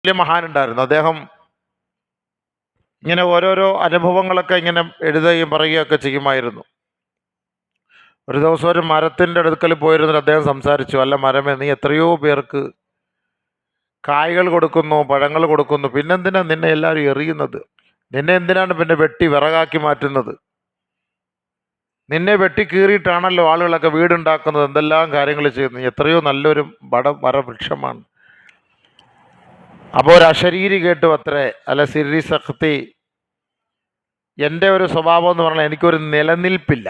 വലിയ മഹാനുണ്ടായിരുന്നു. അദ്ദേഹം ഇങ്ങനെ ഓരോരോ അനുഭവങ്ങളൊക്കെ ഇങ്ങനെ എഴുതുകയും പറയുകയൊക്കെ ചെയ്യുമായിരുന്നു. ഒരു ദിവസം ഒരു മരത്തിൻ്റെ അടുക്കൽ പോയിരുന്നിട്ട് അദ്ദേഹം സംസാരിച്ചു, അല്ല മരമേ, നീ എത്രയോ പേർക്ക് കായ്കൾ കൊടുക്കുന്നു, പഴങ്ങൾ കൊടുക്കുന്നു, പിന്നെന്തിനാ നിന്നെ എല്ലാവരും എറിയുന്നത്? നിന്നെ എന്തിനാണ് പിന്നെ വെട്ടി വിറകാക്കി മാറ്റുന്നത്? നിന്നെ വെട്ടി കീറിയിട്ടാണല്ലോ ആളുകളൊക്കെ വീടുണ്ടാക്കുന്നത്, എന്തെല്ലാം കാര്യങ്ങൾ ചെയ്യുന്നു. എത്രയോ നല്ലൊരു മരവൃക്ഷമാണ്. അപ്പോൾ ഒരു അശരീരി കേട്ടു അത്രേ, അല്ല സിരി സഖ്തി, എൻ്റെ ഒരു സ്വഭാവം എന്ന് പറഞ്ഞാൽ എനിക്കൊരു നിലനിൽപ്പില്ല,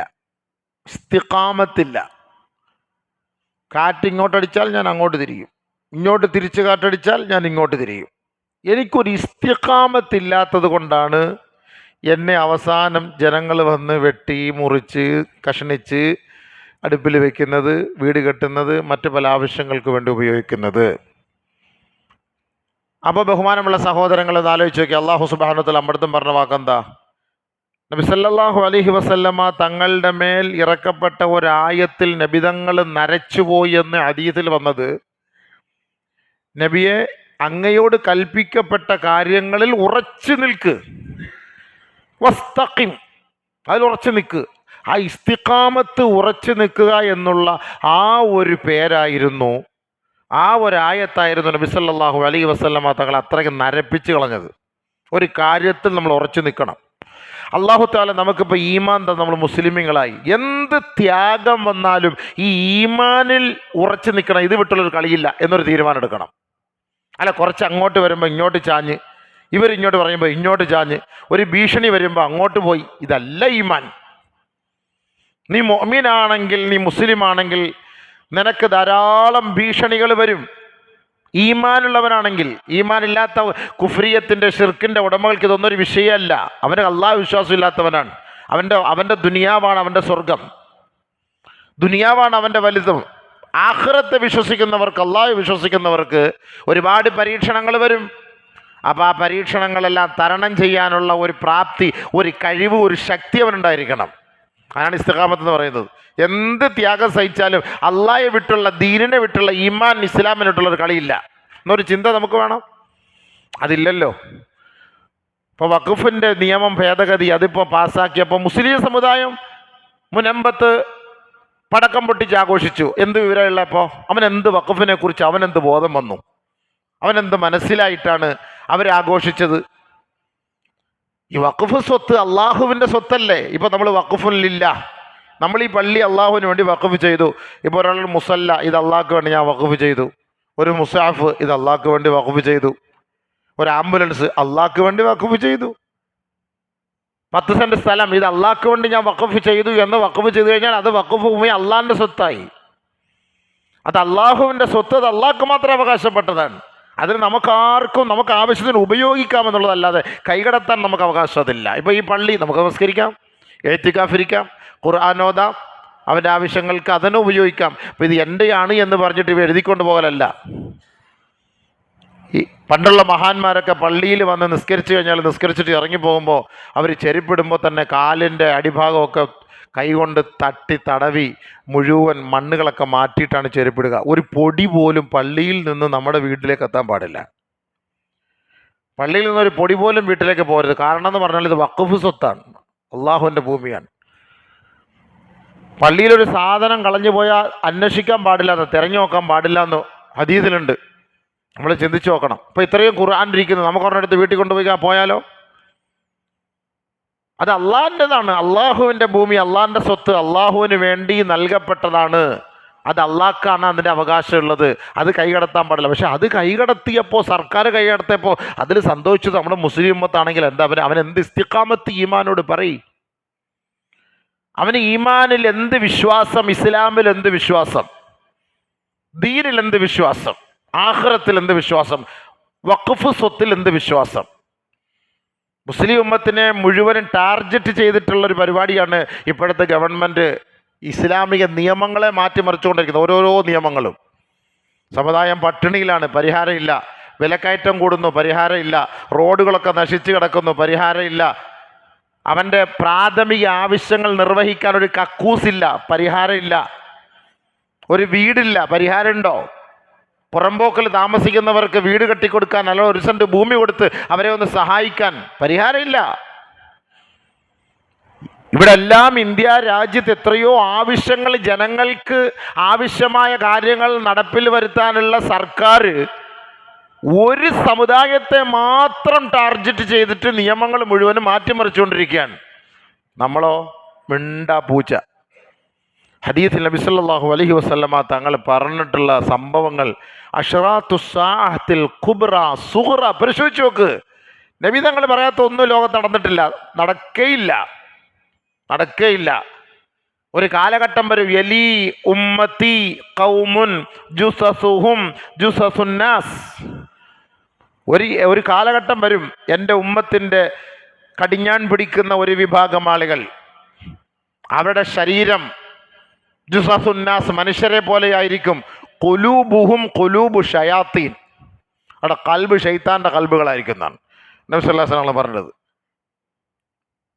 ഇസ്തിഖാമത്തില്ല. കാറ്റ് ഇങ്ങോട്ടടിച്ചാൽ ഞാൻ അങ്ങോട്ട് തിരിയും, ഇങ്ങോട്ട് തിരിച്ച് കാറ്റടിച്ചാൽ ഞാൻ ഇങ്ങോട്ട് തിരിയും. എനിക്കൊരു ഇസ്തിഖാമത്തില്ലാത്തത് കൊണ്ടാണ് എന്നെ അവസാനം ജനങ്ങൾ വന്ന് വെട്ടി മുറിച്ച് കഷ്ണിച്ച് അടുപ്പിൽ വെക്കുന്നത്, വീട് കെട്ടുന്നത്, മറ്റു പല ആവശ്യങ്ങൾക്ക് വേണ്ടി ഉപയോഗിക്കുന്നത്. അപ്പോൾ ബഹുമാനമുള്ള സഹോദരങ്ങൾ ഒന്ന് ആലോചിച്ച് നോക്കി, അള്ളാഹു സുബ്ഹാനഹു വ തആല അമ്മടുത്തും പറഞ്ഞ വാക്കെന്താ? നബി സല്ലല്ലാഹു അലൈഹി വസല്ലമ തങ്ങളുടെ മേൽ ഇറക്കപ്പെട്ട ഒരായത്തിൽ നബിതങ്ങൾ നരച്ചുപോയി എന്ന് ഹദീസിൽ വന്നത്, നബിയെ അങ്ങയോട് കൽപ്പിക്കപ്പെട്ട കാര്യങ്ങളിൽ ഉറച്ചു നിൽക്ക്, വസ്തഖിം, അതിൽ ഉറച്ചു നിൽക്ക്. ആ ഇസ്തിഖാമത്ത് ഉറച്ചു നിൽക്കുക എന്നുള്ള ആ ഒരു പേരായിരുന്നു, ആ ഒരായത്തായിരുന്നു നബി സല്ലല്ലാഹു അലൈഹി വസല്ലമ തങ്ങൾ അത്രയ്ക്ക് നരപ്പിച്ച് കളഞ്ഞത്. ഒരു കാര്യത്തിൽ നമ്മൾ ഉറച്ചു നിൽക്കണം. അല്ലാഹു തആല നമുക്കിപ്പോൾ ഈമാൻ തന്ന നമ്മൾ മുസ്ലിമീങ്ങളായി. എന്ത് ത്യാഗം വന്നാലും ഈ ഈമാനിൽ ഉറച്ചു നിൽക്കണം, ഇത് വിട്ടുള്ളൊരു കളിയില്ല എന്നൊരു തീരുമാനം എടുക്കണം. അല്ല കുറച്ച് അങ്ങോട്ട് വരുമ്പോൾ ഇങ്ങോട്ട് ചാഞ്ഞ്, ഇവരിങ്ങോട്ട് പറയുമ്പോൾ ഇങ്ങോട്ട് ചാഞ്ഞ്, ഒരു ഭീഷണി വരുമ്പോൾ അങ്ങോട്ട് പോയി, ഇതല്ല ഈമാൻ. നീ മുഅ്മിനാണെങ്കിൽ, നീ മുസ്ലിം ആണെങ്കിൽ നിനക്ക് ധാരാളം ഭീഷണികൾ വരും. ഈമാനുള്ളവനാണെങ്കിൽ, ഈമാനില്ലാത്ത കുഫ്രിയത്തിൻ്റെ ഷിർക്കിൻ്റെ ഉടമകൾക്ക് ഇതൊന്നും ഒരു വിഷയമല്ല. അവന് അല്ലാഹു വിശ്വാസം ഇല്ലാത്തവനാണ്. അവൻ്റെ ദുനിയാവാണ് അവൻ്റെ സ്വർഗം, ദുനിയാവാണ് അവൻ്റെ വലുതും. ആഖിറത്തെ വിശ്വസിക്കുന്നവർക്ക്, അല്ലാഹു വിശ്വസിക്കുന്നവർക്ക് ഒരുപാട് പരീക്ഷണങ്ങൾ വരും. അപ്പോൾ ആ പരീക്ഷണങ്ങളെല്ലാം തരണം ചെയ്യാനുള്ള ഒരു പ്രാപ്തി, ഒരു കഴിവ്, ഒരു ശക്തി അവനുണ്ടായിരിക്കണം. അതാണ് ഇസ്തിഖാമത്ത് എന്ന് പറയുന്നത്. എന്ത് ത്യാഗം സഹിച്ചാലും അള്ളാഹയെ വിട്ടുള്ള, ദീനിനെ വിട്ടുള്ള, ഈമാൻ ഇസ്ലാമിനെ വിട്ടുള്ള ഒരു കളിയില്ല എന്നൊരു ചിന്ത നമുക്ക് വേണം. അതില്ലല്ലോ. ഇപ്പോൾ വഖഫിൻ്റെ നിയമം ഭേദഗതി അതിപ്പോൾ പാസ്സാക്കിയപ്പോൾ മുസ്ലിം സമുദായം മുനമ്പത്ത് പടക്കം പൊട്ടിച്ച് ആഘോഷിച്ചു. എന്ത് വിവരമുള്ളപ്പോൾ അവനെന്ത് വഖഫിനെ കുറിച്ച് അവനെന്ത് ബോധം വന്നു, അവനെന്ത് മനസ്സിലായിട്ടാണ് അവരാഘോഷിച്ചത്? ഈ വഖഫ് സ്വത്ത് അള്ളാഹുവിൻ്റെ സ്വത്തല്ലേ. ഇപ്പോൾ നമ്മൾ വഖഫുലില്ല, നമ്മൾ ഈ പള്ളി അള്ളാഹുവിന് വേണ്ടി വഖഫ് ചെയ്തു. ഇപ്പോൾ ഒരാൾ മുസല്ല, ഇത് അള്ളാഹ്ക്ക് വേണ്ടി ഞാൻ വഖഫ് ചെയ്തു. ഒരു മുസാഫ്, ഇത് അള്ളാഹ്ക്ക് വേണ്ടി വഖഫ് ചെയ്തു. ഒരു ആംബുലൻസ് അള്ളാഹ്ക്ക് വേണ്ടി വഖഫ് ചെയ്തു. 10 സെൻറ്റ് സ്ഥലം, ഇത് അള്ളാഹ്ക്ക് വേണ്ടി ഞാൻ വഖഫ് ചെയ്തു എന്ന് വഖഫ് ചെയ്തു കഴിഞ്ഞാൽ അത് വഖഫ് ഭൂമി അള്ളാഹിൻ്റെ സ്വത്തായി. അത് അള്ളാഹുവിൻ്റെ സ്വത്ത്, അത് അള്ളാഹ്ക്ക് മാത്രം അവകാശപ്പെട്ടതാണ്. അതിന് നമുക്കാർക്കും നമുക്ക് ആവശ്യത്തിന് ഉപയോഗിക്കാമെന്നുള്ളതല്ലാതെ കൈകടത്താൻ നമുക്ക് അവകാശം അതില്ല. ഇപ്പോൾ ഈ പള്ളി നമുക്ക് നമസ്കരിക്കാം, എഴുത്തിക്കാഫിരിക്കാം, ഖുർആനോദാം, അവൻ്റെ ആവശ്യങ്ങൾക്ക് അതിനെ ഉപയോഗിക്കാം. അപ്പോൾ ഇത് എൻ്റെയാണ് എന്ന് പറഞ്ഞിട്ട് ഇവ എഴുതിക്കൊണ്ട് പോകലല്ല. ഈ പണ്ടുള്ള മഹാന്മാരൊക്കെ പള്ളിയിൽ വന്ന് നിസ്കരിച്ചു കഴിഞ്ഞാൽ, നിസ്കരിച്ചിട്ട് ഇറങ്ങി പോകുമ്പോൾ അവർ ചെരുപ്പിടുമ്പോൾ തന്നെ കാലിൻ്റെ അടിഭാഗമൊക്കെ കൈകൊണ്ട് തട്ടി തടവി മുഴുവൻ മണ്ണുകളൊക്കെ മാറ്റിയിട്ടാണ് ചെരുപ്പിടുക. ഒരു പൊടി പോലും പള്ളിയിൽ നിന്ന് നമ്മുടെ വീട്ടിലേക്ക് എത്താൻ പാടില്ല. പള്ളിയിൽ നിന്നൊരു പൊടി പോലും വീട്ടിലേക്ക് പോകരുത്. കാരണം എന്ന് പറഞ്ഞാൽ ഇത് വഖഫ് സ്വത്താണ്, അള്ളാഹുവിൻ്റെ ഭൂമിയാണ്. പള്ളിയിലൊരു സാധനം കളഞ്ഞു പോയാൽ അന്വേഷിക്കാൻ പാടില്ല എന്ന്, തിരഞ്ഞു നോക്കാൻ പാടില്ല എന്ന് ഹദീസിലുണ്ട്. നമ്മൾ ചിന്തിച്ച് നോക്കണം. ഇപ്പോൾ ഇത്രയും ഖുർആൻ ഇരിക്കുന്നത് നമുക്ക് ഒരെടുത്ത് വീട്ടിൽ കൊണ്ടുപോയി പോയാലോ? അത് അള്ളാഹിൻ്റെതാണ്, അള്ളാഹുവിൻ്റെ ഭൂമി, അള്ളാഹിൻ്റെ സ്വത്ത്, അള്ളാഹുവിന് വേണ്ടി നൽകപ്പെട്ടതാണ്. അത് അള്ളാഹ്ക്കാണ് അതിൻ്റെ അവകാശമുള്ളത്. അത് കൈകടത്താൻ പാടില്ല. പക്ഷെ അത് കൈകടത്തിയപ്പോൾ, സർക്കാർ കൈകടത്തിയപ്പോൾ അതിൽ സന്തോഷിച്ചത് നമ്മുടെ മുസ്ലിം ഉമ്മത്താണെങ്കിൽ എന്താ, അവൻ എന്ത് ഇസ്തിഖാമത്ത് ഈമാനോട് പറയും? അവന് ഈമാനിൽ എന്ത് വിശ്വാസം, ഇസ്ലാമിൽ എന്ത് വിശ്വാസം, ദീനിൽ എന്ത് വിശ്വാസം, ആഖിറത്തിൽ എന്ത് വിശ്വാസം, വഖഫ് സ്വത്തിൽ എന്ത് വിശ്വാസം? മുസ്ലിം ഉമ്മത്തിനെ മുഴുവനും ടാർഗറ്റ് ചെയ്തിട്ടുള്ളൊരു പരിപാടിയാണ് ഇപ്പോഴത്തെ ഗവൺമെൻറ്. ഇസ്ലാമിക നിയമങ്ങളെ മാറ്റിമറിച്ചുകൊണ്ടിരിക്കുന്നത്, ഓരോരോ നിയമങ്ങളും. സമുദായം പട്ടിണിയിലാണ്, പരിഹാരമില്ല. വിലക്കയറ്റം കൂടുന്നു, പരിഹാരമില്ല. റോഡുകളൊക്കെ നശിച്ചു കിടക്കുന്നു, പരിഹാരമില്ല. അവൻ്റെ പ്രാഥമിക ആവശ്യങ്ങൾ നിർവഹിക്കാൻ ഒരു കക്കൂസില്ല, പരിഹാരമില്ല. ഒരു വീടില്ല, പരിഹാരമുണ്ടോ? പുറമ്പോക്കിൽ താമസിക്കുന്നവർക്ക് വീട് കെട്ടിക്കൊടുക്കാൻ, അല്ല 1 സെന്റ് ഭൂമി കൊടുത്ത് അവരെ ഒന്ന് സഹായിക്കാൻ പരിഹാരമില്ല. ഇവിടെ എല്ലാം ഇന്ത്യ രാജ്യത്ത് എത്രയോ ആവശ്യങ്ങൾ, ജനങ്ങൾക്ക് ആവശ്യമായ കാര്യങ്ങൾ നടപ്പിൽ വരുത്താനുള്ള സർക്കാർ ഒരു സമുദായത്തെ മാത്രം ടാർഗറ്റ് ചെയ്തിട്ട് നിയമങ്ങൾ മുഴുവനും മാറ്റിമറിച്ചുകൊണ്ടിരിക്കുകയാണ്. നമ്മളോ മിണ്ടാ പൂച്ച. ഹദീസിൽ നബി സല്ലല്ലാഹു അലൈഹി വസല്ലമ തങ്ങൾ പറഞ്ഞിട്ടുള്ള സംഭവങ്ങൾ അശ്റാത്തു സാഅത്തിൽ കുബ്ര സുഗ്റ പരിശോധിച്ച് നോക്ക്. നബി തങ്ങൾ പറയാത്ത ഒന്നും ലോകത്ത് നടന്നിട്ടില്ല, നടക്കേയില്ല. ഒരു കാലഘട്ടം വരും, യലി ഉമ്മത്തി ഖൗമുൻ ജുസസുഹും ജുസസുന്നാസ്. ഒരു കാലഘട്ടം വരും, എൻ്റെ ഉമ്മത്തിൻ്റെ കടിഞ്ഞാൻ പിടിക്കുന്ന ഒരു വിഭാഗം ആളുകൾ, അവരുടെ ശരീരം ജുസസുന്നാസ് മനുഷ്യരെ പോലെയായിരിക്കും. ഖുലൂബുഹും ഖുലൂബു ഷയാത്തീൻ, അവിടെ കൽബ് ഷൈത്താൻ്റെ കൽബുകളായിരിക്കും എന്നാണ് നബി സല്ലല്ലാഹു അലൈഹി വസല്ലം പറഞ്ഞത്.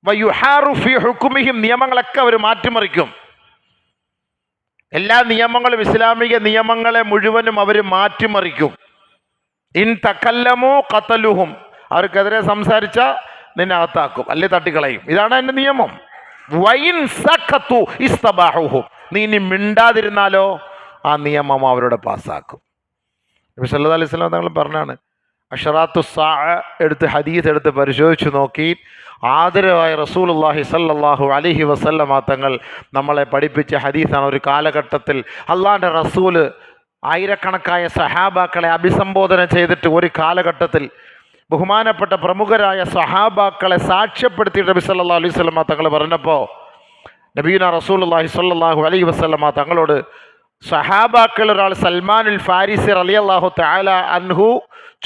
വയുഹാറു ഫി ഹുക്മിഹിം, നിയമങ്ങളൊക്കെ അവർ മാറ്റിമറിക്കും. എല്ലാ നിയമങ്ങളും, ഇസ്ലാമിക നിയമങ്ങളെ മുഴുവനും അവർ മാറ്റിമറിക്കും. ഇൻ തകല്ലമു ഖതലുഹും, അവർക്കെതിരെ സംസാരിച്ച നിന്നെ അകത്താക്കും, അല്ലെ തട്ടിക്കളയും. ഇതാണ് എൻ്റെ നിയമം. വൈൻ സഖതു ഇസ്തബാഹുഹും, നീ ഇനി മിണ്ടാതിരുന്നാലോ ആ നിയമം അവരുടെ പാസ്സാക്കും. നബി സല്ലല്ലാഹു അലൈഹി വസല്ലം തങ്ങൾ പറഞ്ഞാണ്. അശ്റാത്തു സാഅ എടുത്ത് ഹദീസ് എടുത്ത് പരിശോധിച്ച് നോക്കി ആദരവായ റസൂലുള്ളാഹി സല്ലല്ലാഹു അലൈഹി വസല്ലമ തങ്ങൾ നമ്മളെ പഠിപ്പിച്ച ഹദീസാണ്. ഒരു കാലഘട്ടത്തിൽ അള്ളാഹിൻ്റെ റസൂല് ആയിരക്കണക്കായ സഹാബാക്കളെ അഭിസംബോധന ചെയ്തിട്ട് ഒരു കാലഘട്ടത്തിൽ ബഹുമാനപ്പെട്ട പ്രമുഖരായ സഹാബാക്കളെ സാക്ഷ്യപ്പെടുത്തിയിട്ട് നബി സല്ലല്ലാഹു അലൈഹി വസല്ലമ തങ്ങൾ പറഞ്ഞപ്പോൾ നബീന റസൂലുള്ളാഹി സ്വല്ലല്ലാഹു അലൈഹി വസല്ലമ തങ്ങളോട് സഹാബാക്കൾ ഒരാൾ സൽമാനുൽ ഫാരിസി റളിയല്ലാഹു തആല അൻഹു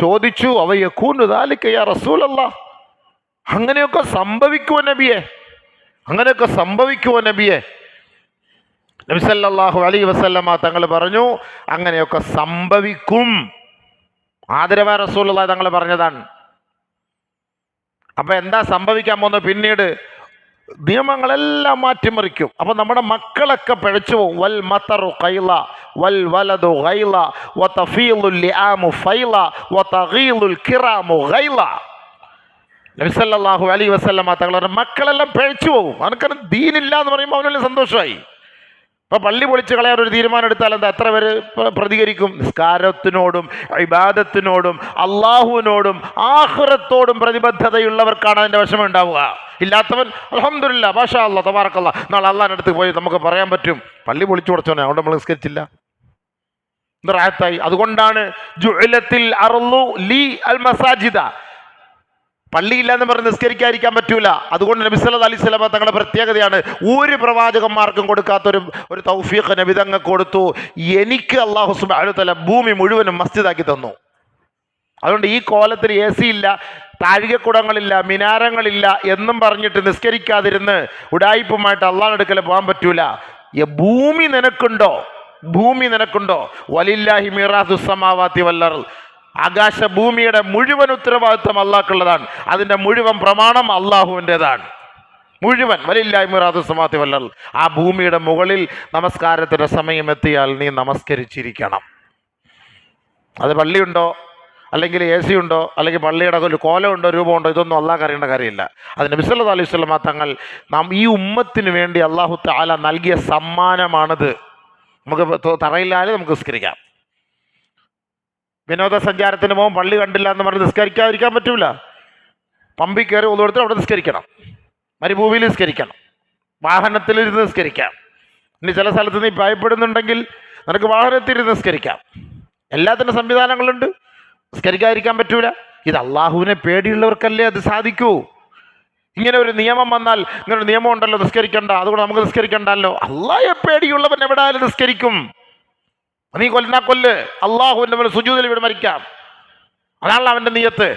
ചോദിച്ചു, അവ യകൂനു ദാലിക യാ റസൂലല്ലാഹ്, അങ്ങനെയൊക്കെ സംഭവിക്കുമോ നബിയെ? നബി സല്ലല്ലാഹു അലൈഹി വസല്ലമ തങ്ങൾ പറഞ്ഞു, അങ്ങനെയൊക്കെ സംഭവിക്കും. ആദരവായ റസൂലുള്ളാഹി തങ്ങൾ പറഞ്ഞതാണ്. അപ്പം എന്താ സംഭവിക്കാൻ പോകുന്നത്? പിന്നീട് നിയമങ്ങളെല്ലാം മാറ്റിമറിക്കും. അപ്പം നമ്മുടെ മക്കളൊക്കെ പിഴച്ചു പോകും. വൽ മതറു ഖൈല വൽ വലദു ഖൈല വതഫീലുൽ ലിആമു ഫൈല വതഗീലുൽ കിറാമു ഖൈല. നബി സല്ലല്ലാഹു അലൈഹി വസല്ലമ തങ്ങളുടെ മക്കളെല്ലാം പിഴച്ചു പോകും. അവനക്ക് ദീനില്ല എന്ന് പറയുമ്പോൾ അവനെല്ലാം സന്തോഷമായി. അപ്പോൾ പള്ളി പൊളിച്ച് കളയാൻ ഒരു തീരുമാനം എടുത്താൽ എന്താ എത്ര പേര് പ്രതികരിക്കും? നിസ്കാരത്തിനോടും ഇബാദത്തിനോടും അള്ളാഹുവിനോടും ആഖിറത്തോടും പ്രതിബദ്ധതയുള്ളവർക്കാണ് അതിൻ്റെ വിഷമം ഉണ്ടാവുക. ഇല്ലാത്തവൻ അൽഹംദുലില്ലാ മാഷാ അല്ലാഹ് തബാറക്കല്ലാഹ്, നാളെ അള്ളാഹിൻ്റെ അടുത്ത് പോയി നമുക്ക് പറയാൻ പറ്റും പള്ളി പൊളിച്ചു കൊടുത്തോനെ, അതുകൊണ്ട് നമ്മൾ നിസ്കരിച്ചില്ല, ഇത് റാഹത്തായി. അതുകൊണ്ടാണ് ജുഇലത്തിൽ അർളു ലി അൽ മസാജിദ, പള്ളിയില്ല എന്ന് പറഞ്ഞ് നിസ്കരിക്കാതിരിക്കാൻ പറ്റൂല. അതുകൊണ്ട് നബി സല്ലല്ലാഹു അലൈഹി വസല്ലം തങ്ങളുടെ പ്രത്യേകതയാണ്, ഒരു പ്രവാചകന്മാർക്കും കൊടുക്കാത്തൊരു തൗഫീഖ് നബി തങ്ങൾക്ക് കൊടുത്തു. എനിക്ക് അല്ലാഹു സുബ്ഹാനഹു വ തആല ഭൂമി മുഴുവനും മസ്ജിദാക്കി തന്നു. അതുകൊണ്ട് ഈ കോലത്തിൽ AC ഇല്ല, താഴികക്കുടങ്ങളില്ല, മിനാരങ്ങളില്ല എന്നും പറഞ്ഞിട്ട് നിസ്കരിക്കാതിരുന്ന് ഉഡായിപ്പുമായിട്ട് അള്ളാഹുവിന്റെ അടുക്കൽ പോകാൻ പറ്റൂല. ഭൂമി നിനക്കുണ്ടോ? വലില്ലാഹി മിറാസുസ് സമാവാതി വൽ അർള്, ആകാശഭൂമിയുടെ മുഴുവൻ ഉത്തരവാദിത്വം അള്ളാഹ്ക്കുള്ളതാണ്. അതിൻ്റെ മുഴുവൻ പ്രമാണം അള്ളാഹുവിൻ്റെതാണ്. മുഴുവൻ വലില്ലാഹി മിറാസുസ് സമാവാതി വൽ അർള്. ആ ഭൂമിയുടെ മുകളിൽ നമസ്കാരത്തിൻ്റെ സമയം എത്തിയാൽ നീ നമസ്കരിച്ചിരിക്കണം. അത് പള്ളിയുണ്ടോ, അല്ലെങ്കിൽ AC ഉണ്ടോ, അല്ലെങ്കിൽ പള്ളിയുടെ ഒരു കോലമുണ്ടോ, രൂപമുണ്ടോ, ഇതൊന്നും അള്ളാഹ് അറിയേണ്ട കാര്യമില്ല. അത് നബി സല്ലല്ലാഹു അലൈഹി വസല്ലം തങ്ങൾ ഈ ഉമ്മത്തിന് വേണ്ടി അല്ലാഹു തആല നൽകിയ സമ്മാനമാണിത്. നമുക്ക് തറയില്ലാതെ നമുക്ക് നിസ്കരിക്കാം. വിനോദസഞ്ചാരത്തിന് പോകും, പള്ളി കണ്ടില്ല എന്ന് പറഞ്ഞ് നിസ്കരിക്കാതിരിക്കാൻ പറ്റൂല. പമ്പിൽ കയറി ഒന്നുകൊടുത്ത് അവിടെ നിസ്കരിക്കണം, മരുഭൂമിയിൽ നിസ്കരിക്കണം, വാഹനത്തിലിരുന്ന് നിസ്കരിക്കാം. ഇനി ചില സ്ഥലത്ത് നീ ഭയപ്പെടുന്നുണ്ടെങ്കിൽ നിനക്ക് വാഹനത്തിലിരുന്ന് നിസ്കരിക്കാം. എല്ലാത്തിനും സംവിധാനങ്ങളുണ്ട്, നിസ്കരിക്കാതിരിക്കാൻ പറ്റൂല. ഇത് അള്ളാഹുവിനെ പേടിയുള്ളവർക്കല്ലേ അത് സാധിക്കൂ. ഇങ്ങനെ ഒരു നിയമം വന്നാൽ, ഇങ്ങനെ ഒരു നിയമം ഉണ്ടല്ലോ നിസ്കരിക്കണ്ട, അതുകൊണ്ട് നമുക്ക് നിസ്കരിക്കണ്ടല്ലോ. അള്ളാഹയെ പേടിയുള്ളവൻ എവിടെ ആയാലും നിസ്കരിക്കും. നീ കൊല്ല്, അള്ളാഹുവിൻ്റെ മേൽ സുജൂദിൽ ഇവിടെ മരിക്കാം, അതാണല്ലോ അവൻ്റെ നിയത്ത്.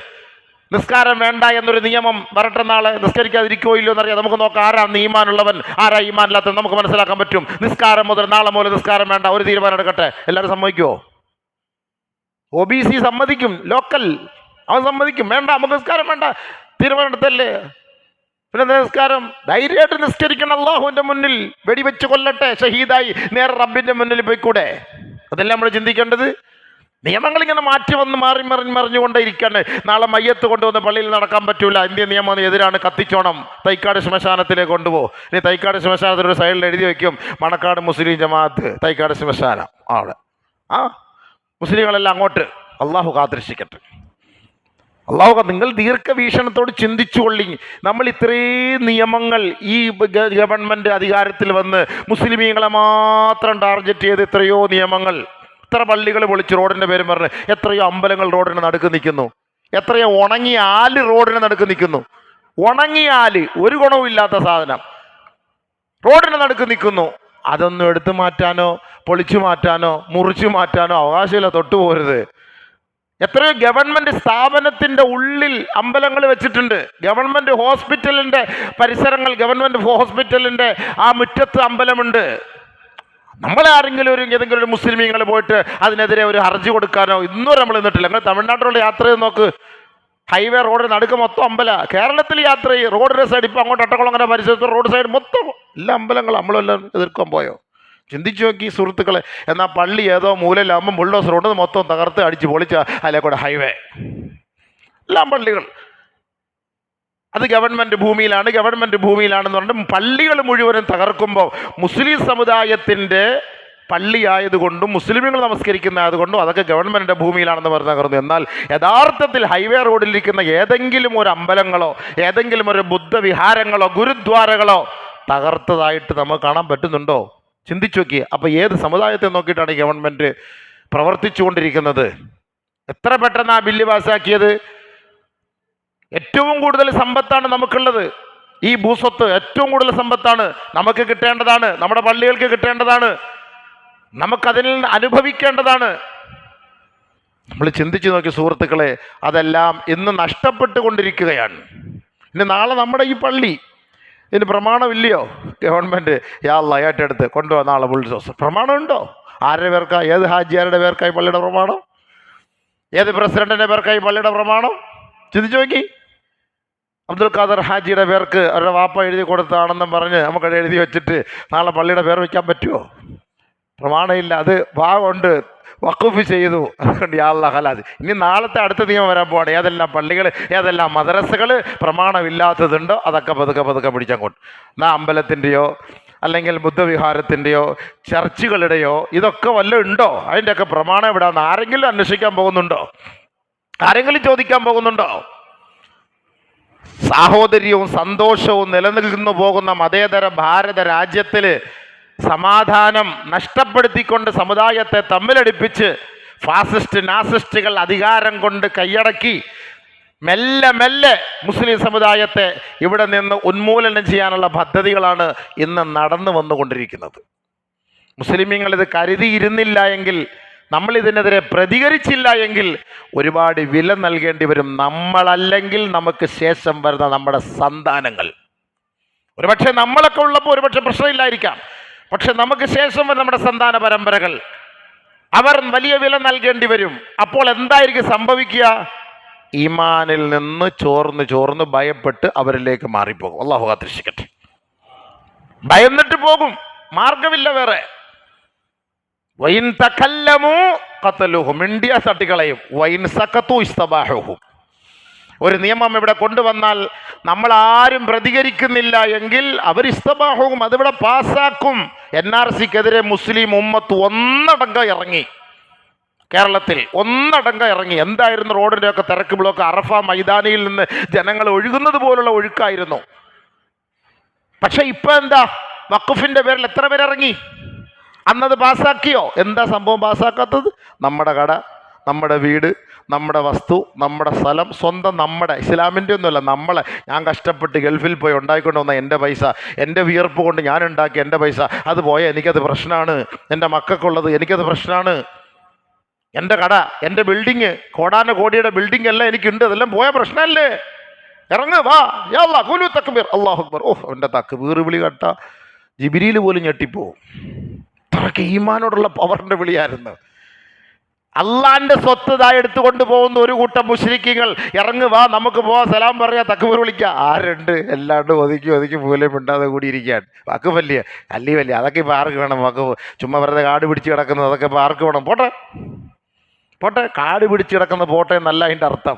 നിസ്കാരം വേണ്ട എന്നൊരു നിയമം വരട്ടെ, നാളെ നിസ്കരിക്കാതിരിക്കുമോ ഇല്ലയോ എന്നറിയാം. നമുക്ക് നോക്കാം ആരാണ് ഈമാനുള്ളവൻ, ആരാ ഈമാൻ ഇല്ലാത്തവൻ, നമുക്ക് മനസ്സിലാക്കാൻ പറ്റും. നിസ്കാരം മുതൽ നാളെ മുതൽ നിസ്കാരം വേണ്ട ഒരു തീരുമാനം എടുക്കട്ടെ, എല്ലാവരും സമ്മതിക്കുമോ? OBC സമ്മതിക്കും, ലോക്കൽ അവൻ സമ്മതിക്കും, വേണ്ട നമുക്ക് നിസ്കാരം വേണ്ട, തീരുമാനം എടുത്തല്ലേ. പിന്നെ നിസ്കാരം ധൈര്യമായിട്ട് നിസ്കരിക്കണം. അള്ളാഹുവിൻ്റെ മുന്നിൽ വെടിവെച്ച് കൊല്ലട്ടെ, ഷഹീദായി നേരെ റബ്ബിൻ്റെ മുന്നിൽ പോയിക്കൂടെ? അതെല്ലാം നമ്മൾ ചിന്തിക്കേണ്ടത്. നിയമങ്ങൾ ഇങ്ങനെ മാറ്റി വന്ന് മറിഞ്ഞുകൊണ്ടേ ഇരിക്കാണ്. നാളെ മയ്യത്ത് കൊണ്ടുവന്ന് പള്ളിയിൽ നടക്കാൻ പറ്റൂല, ഇന്ത്യൻ നിയമം എതിരാണ്, കത്തിച്ചോണം, തൈക്കാട് ശ്മശാനത്തിലേക്ക് കൊണ്ടുപോകും. ഇനി തൈക്കാട് ശ്മശാനത്തിൽ ഒരു സൈഡിൽ എഴുതി വയ്ക്കും, മണക്കാട് മുസ്ലിം ജമാഅത്ത് തൈക്കാട് ശ്മശാനം. അവിടെ മുസ്ലിങ്ങളെല്ലാം അങ്ങോട്ട്. അള്ളാഹു കാത്തിരക്ഷിക്കട്ടെ. അള്ളാഹു, നിങ്ങൾ ദീർഘവീക്ഷണത്തോട് ചിന്തിച്ചുകൊള്ളി. നമ്മൾ ഇത്രയും നിയമങ്ങൾ ഈ ഗവൺമെൻറ് അധികാരത്തിൽ വന്ന് മുസ്ലിമീങ്ങളെ മാത്രം ടാർഗറ്റ് ചെയ്ത് എത്രയോ നിയമങ്ങൾ, എത്ര പള്ളികൾ പൊളിച്ച് റോഡിൻ്റെ പേരും പറഞ്ഞ്, എത്രയോ അമ്പലങ്ങൾ റോഡിന് നടുക്ക് നിൽക്കുന്നു, എത്രയോ ഉണങ്ങിയ ആല് റോഡിന് നടുക്ക് നിൽക്കുന്നു. ഉണങ്ങിയ ആല്, ഒരു ഗുണവും ഇല്ലാത്ത സാധനം റോഡിന് നടുക്ക് നിൽക്കുന്നു. അതൊന്നും എടുത്തു മാറ്റാനോ പൊളിച്ചു മാറ്റാനോ മുറിച്ചു മാറ്റാനോ അവകാശമില്ല, തൊട്ടുപോകരുത്. എത്രയോ ഗവൺമെൻറ് സ്ഥാപനത്തിൻ്റെ ഉള്ളിൽ അമ്പലങ്ങൾ വെച്ചിട്ടുണ്ട്. ഗവൺമെൻറ് ഹോസ്പിറ്റലിൻ്റെ പരിസരങ്ങൾ, ഗവൺമെൻറ് ഹോസ്പിറ്റലിൻ്റെ ആ മുറ്റത്ത് അമ്പലമുണ്ട്. നമ്മളാരെങ്കിലും ഏതെങ്കിലും ഒരു മുസ്ലിമീങ്ങൾ പോയിട്ട് അതിനെതിരെ ഒരു ഹർജി കൊടുക്കാനോ ഇന്നും നമ്മൾ നിന്നിട്ടില്ല. നിങ്ങൾ തമിഴ്നാട്ടിലുള്ള യാത്ര ചെയ്ത് നോക്ക്, ഹൈവേ റോഡ് നടുക്ക് മൊത്തം അമ്പല. കേരളത്തിൽ യാത്ര ചെയ്യും, റോഡിൻ്റെ സൈഡ് ഇപ്പോൾ അങ്ങോട്ട് അട്ടക്കുളങ്ങര പരിസരത്ത് റോഡ് സൈഡ് മൊത്തം എല്ലാ അമ്പലങ്ങൾ നമ്മളെല്ലാം എതിർക്കാൻ പോയോ? ചിന്തിച്ചു നോക്കി സുഹൃത്തുക്കളെ. എന്നാൽ പള്ളി ഏതോ മൂലയിലാകുമ്പോൾ ബുൾഡോസർ റോഡ് മൊത്തം തകർത്ത് അടിച്ച് പൊളിച്ച അതിലെ കൂടെ ഹൈവേ, എല്ലാം പള്ളികൾ. അത് ഗവൺമെൻറ് ഭൂമിയിലാണെന്ന് പറഞ്ഞിട്ട് പള്ളികൾ മുഴുവനും തകർക്കുമ്പോൾ മുസ്ലിം സമുദായത്തിൻ്റെ പള്ളിയായതുകൊണ്ടും മുസ്ലിമുകൾ നമസ്കരിക്കുന്നതായതുകൊണ്ടും അതൊക്കെ ഗവൺമെൻറ്റിൻ്റെ ഭൂമിയിലാണെന്ന് പറഞ്ഞ് തകർന്നു. എന്നാൽ യഥാർത്ഥത്തിൽ ഹൈവേ റോഡിലിരിക്കുന്ന ഏതെങ്കിലും ഒരു അമ്പലങ്ങളോ ഏതെങ്കിലും ഒരു ബുദ്ധവിഹാരങ്ങളോ ഗുരുദ്വാരകളോ തകർത്തതായിട്ട് നമുക്ക് കാണാൻ പറ്റുന്നുണ്ടോ? ചിന്തിച്ചു നോക്കി. അപ്പോൾ ഏത് സമുദായത്തെ നോക്കിയിട്ടാണ് ഈ ഗവൺമെൻറ് പ്രവർത്തിച്ചു കൊണ്ടിരിക്കുന്നത്? എത്ര പെട്ടെന്ന് ആ ബില്ല് പാസ്സാക്കിയത്. ഏറ്റവും കൂടുതൽ സമ്പത്താണ് നമുക്കുള്ളത്. ഈ ഭൂസ്വത്ത് ഏറ്റവും കൂടുതൽ സമ്പത്താണ്, നമുക്ക് കിട്ടേണ്ടതാണ്, നമ്മുടെ പള്ളികൾക്ക് കിട്ടേണ്ടതാണ്, നമുക്കതിൽ നിന്ന് അനുഭവിക്കേണ്ടതാണ്. നമ്മൾ ചിന്തിച്ചു നോക്കി സുഹൃത്തുക്കളെ, അതെല്ലാം ഇന്ന് നഷ്ടപ്പെട്ടുകൊണ്ടിരിക്കുകയാണ്. ഇനി നാളെ നമ്മുടെ ഈ പള്ളി, ഇതിന് പ്രമാണമില്ലയോ? ഗവൺമെൻറ് ഏറ്റെടുത്ത് കൊണ്ടുപോകാൻ നാളെ ബുൾഡോസർ. പ്രമാണമുണ്ടോ? ആരുടെ പേർക്കാ? ഏത് ഹാജിയാരുടെ പേർക്കായി പള്ളിയുടെ പ്രമാണം? ഏത് പ്രസിഡന്റിൻ്റെ പേർക്കായി പള്ളിയുടെ പ്രമാണം? ചിന്തിച്ചു നോക്കി. അബ്ദുൽ ഖാദർ ഹാജിയുടെ പേർക്ക് അവരുടെ വാപ്പ എഴുതി കൊടുത്താണെന്നും പറഞ്ഞ് നമുക്കത് എഴുതി വെച്ചിട്ട് നാളെ പള്ളിയുടെ പേർ വയ്ക്കാൻ പറ്റുമോ? പ്രമാണമില്ല. അത് ഭാഗമുണ്ട്, വഖഫ് ചെയ്തു, അതുകൊണ്ട് യാ അല്ലാഹ് ഹലാൽ. ഇനി നാളത്തെ അടുത്ത നിയമം വരാൻ പോവാണ്. ഏതെല്ലാം പള്ളികൾ ഏതെല്ലാം മദ്രസകൾ പ്രമാണമില്ലാത്തതുണ്ടോ അതൊക്കെ പതുക്കെ പിടിച്ചങ്ങോട്ട്. എന്നാ അമ്പലത്തിൻ്റെയോ അല്ലെങ്കിൽ ബുദ്ധവിഹാരത്തിൻ്റെയോ ചർച്ചുകളുടെയോ ഇതൊക്കെ വല്ലതും ഉണ്ടോ? അതിൻ്റെയൊക്കെ പ്രമാണം എവിടെയാണെന്ന് ആരെങ്കിലും അന്വേഷിക്കാൻ പോകുന്നുണ്ടോ? ആരെങ്കിലും ചോദിക്കാൻ പോകുന്നുണ്ടോ? സാഹോദര്യവും സന്തോഷവും നിലനിൽക്കുന്നു പോകുന്ന മതേതര ഭാരത രാജ്യത്തിൽ സമാധാനം നഷ്ടപ്പെടുത്തിക്കൊണ്ട് സമുദായത്തെ തമ്മിലടിപ്പിച്ച് ഫാസിസ്റ്റ് നാസിസ്റ്റുകൾ അധികാരം കൊണ്ട് കൈയടക്കി മെല്ലെ മുസ്ലിം സമുദായത്തെ ഇവിടെ നിന്ന് ഉന്മൂലനം ചെയ്യാനുള്ള പദ്ധതികളാണ് ഇന്ന് നടന്നു വന്നുകൊണ്ടിരിക്കുന്നത്. മുസ്ലിമീങ്ങൾ ഇത് കരുതിയിരുന്നില്ല എങ്കിൽ, നമ്മളിതിനെതിരെ പ്രതികരിച്ചില്ല എങ്കിൽ ഒരുപാട് വില നൽകേണ്ടി വരും. നമ്മളല്ലെങ്കിൽ നമുക്ക് ശേഷം വരുന്ന നമ്മുടെ സന്താനങ്ങൾ. ഒരുപക്ഷെ നമ്മളൊക്കെ ഉള്ളപ്പോൾ ഒരുപക്ഷെ പ്രശ്നമില്ലായിരിക്കാം, പക്ഷെ നമുക്ക് ശേഷം വരുന്ന നമ്മുടെ സന്താന പരമ്പരകൾ, അവർ വലിയ വില നൽകേണ്ടി വരും. അപ്പോൾ എന്തായിരിക്കും സംഭവിക്കുക? ഈമാനിൽ നിന്ന് ചോർന്ന് ഭയപ്പെട്ട് അവരിലേക്ക് മാറിപ്പോകും. അല്ലാഹു കാത്തിരക്ഷിക്കട്ടെ. ഭയന്നിട്ട് പോകും, മാർഗമില്ല വേറെ. വൈൻ തകല്ലമു ഖതലുഹും, ഇന്ത്യ തട്ടികളയും. വൈൻ സഖതു ഇസ്തബാഹുഹും. ഒരു നിയമം ഇവിടെ കൊണ്ടുവന്നാൽ നമ്മൾ ആരും പ്രതികരിക്കുന്നില്ല എങ്കിൽ അവർ ഇസ്തബാഹും, അതിവിടെ പാസ്സാക്കും. NRCക്കെതിരെ മുസ്ലിം ഉമ്മത്ത് ഒന്നടങ്കം ഇറങ്ങി. കേരളത്തിൽ ഒന്നടങ്കം ഇറങ്ങി. എന്തായിരുന്നു റോഡിൻ്റെയൊക്കെ തിരക്ക് ബ്ലോക്ക്? അറഫ മൈതാനിയിൽ നിന്ന് ജനങ്ങൾ ഒഴുകുന്നത് പോലുള്ള ഒഴുക്കായിരുന്നു. പക്ഷെ ഇപ്പം എന്താ? വഖഫിൻ്റെ പേരിൽ എത്ര പേരിറങ്ങി? അന്നത് പാസ്സാക്കിയോ? എന്താ സംഭവം പാസ്സാക്കാത്തത്? നമ്മുടെ കട, നമ്മുടെ വീട്, നമ്മുടെ വസ്തു, നമ്മുടെ സ്ഥലം, സ്വന്തം നമ്മുടെ, ഇസ്ലാമിൻ്റെ ഒന്നുമല്ല, നമ്മളെ. ഞാൻ കഷ്ടപ്പെട്ട് ഗൾഫിൽ പോയി ഉണ്ടാക്കിക്കൊണ്ട് വന്ന എൻ്റെ പൈസ, എൻ്റെ വിയർപ്പ് കൊണ്ട് ഞാൻ ഉണ്ടാക്കി എൻ്റെ പൈസ, അത് പോയാൽ എനിക്കത് പ്രശ്നമാണ്. എൻ്റെ മക്കൾക്കുള്ളത് എനിക്കത് പ്രശ്നമാണ്. എൻ്റെ കട, എൻ്റെ ബിൽഡിങ്, കോടാനുകോടിയുടെ ബിൽഡിംഗ് എല്ലാം എനിക്കുണ്ട്, അതെല്ലാം പോയ പ്രശ്നമല്ലേ? ഇറങ്ങ്, വാ, യാ അല്ലാഹ്, ഖുലു തക്ബീർ, അല്ലാഹു അക്ബർ. എൻ്റെ തക്ബീർ വിളി കേട്ട ജിബ്രീൽ പോലും ഞെട്ടിപ്പോവും. അത്രയ്ക്ക് ഈമാനോടുള്ള പവറിൻ്റെ വിളിയായിരുന്നു. അള്ളാന്റെ സ്വത്ത് എടുത്തുകൊണ്ട് പോകുന്ന ഒരു കൂട്ടം മുശ്രിക്കുകൾ, ഇറങ്ങ് വാ, നമുക്ക് പോവാം, സലാം പറയാ, തക്ബീർ വിളിക്കുക. ആരുണ്ട്? എല്ലാണ്ട് ഒതുക്കി മൂലം മിണ്ടാതെ കൂടിയിരിക്കുകയാണ്. വഖഫല്ലേ, അല്ലി അതൊക്കെ ഇപ്പോൾ ആർക്ക് വേണം? വഖഫ് ചുമ്മാ വെറുതെ കാട് പിടിച്ച് കിടക്കുന്നത്, അതൊക്കെ ഇപ്പോൾ ആർക്ക് വേണം? പോട്ടെ, പോട്ടെ, കാട് പിടിച്ച് കിടക്കുന്ന പോട്ടെ എന്നല്ല അതിൻ്റെ അർത്ഥം.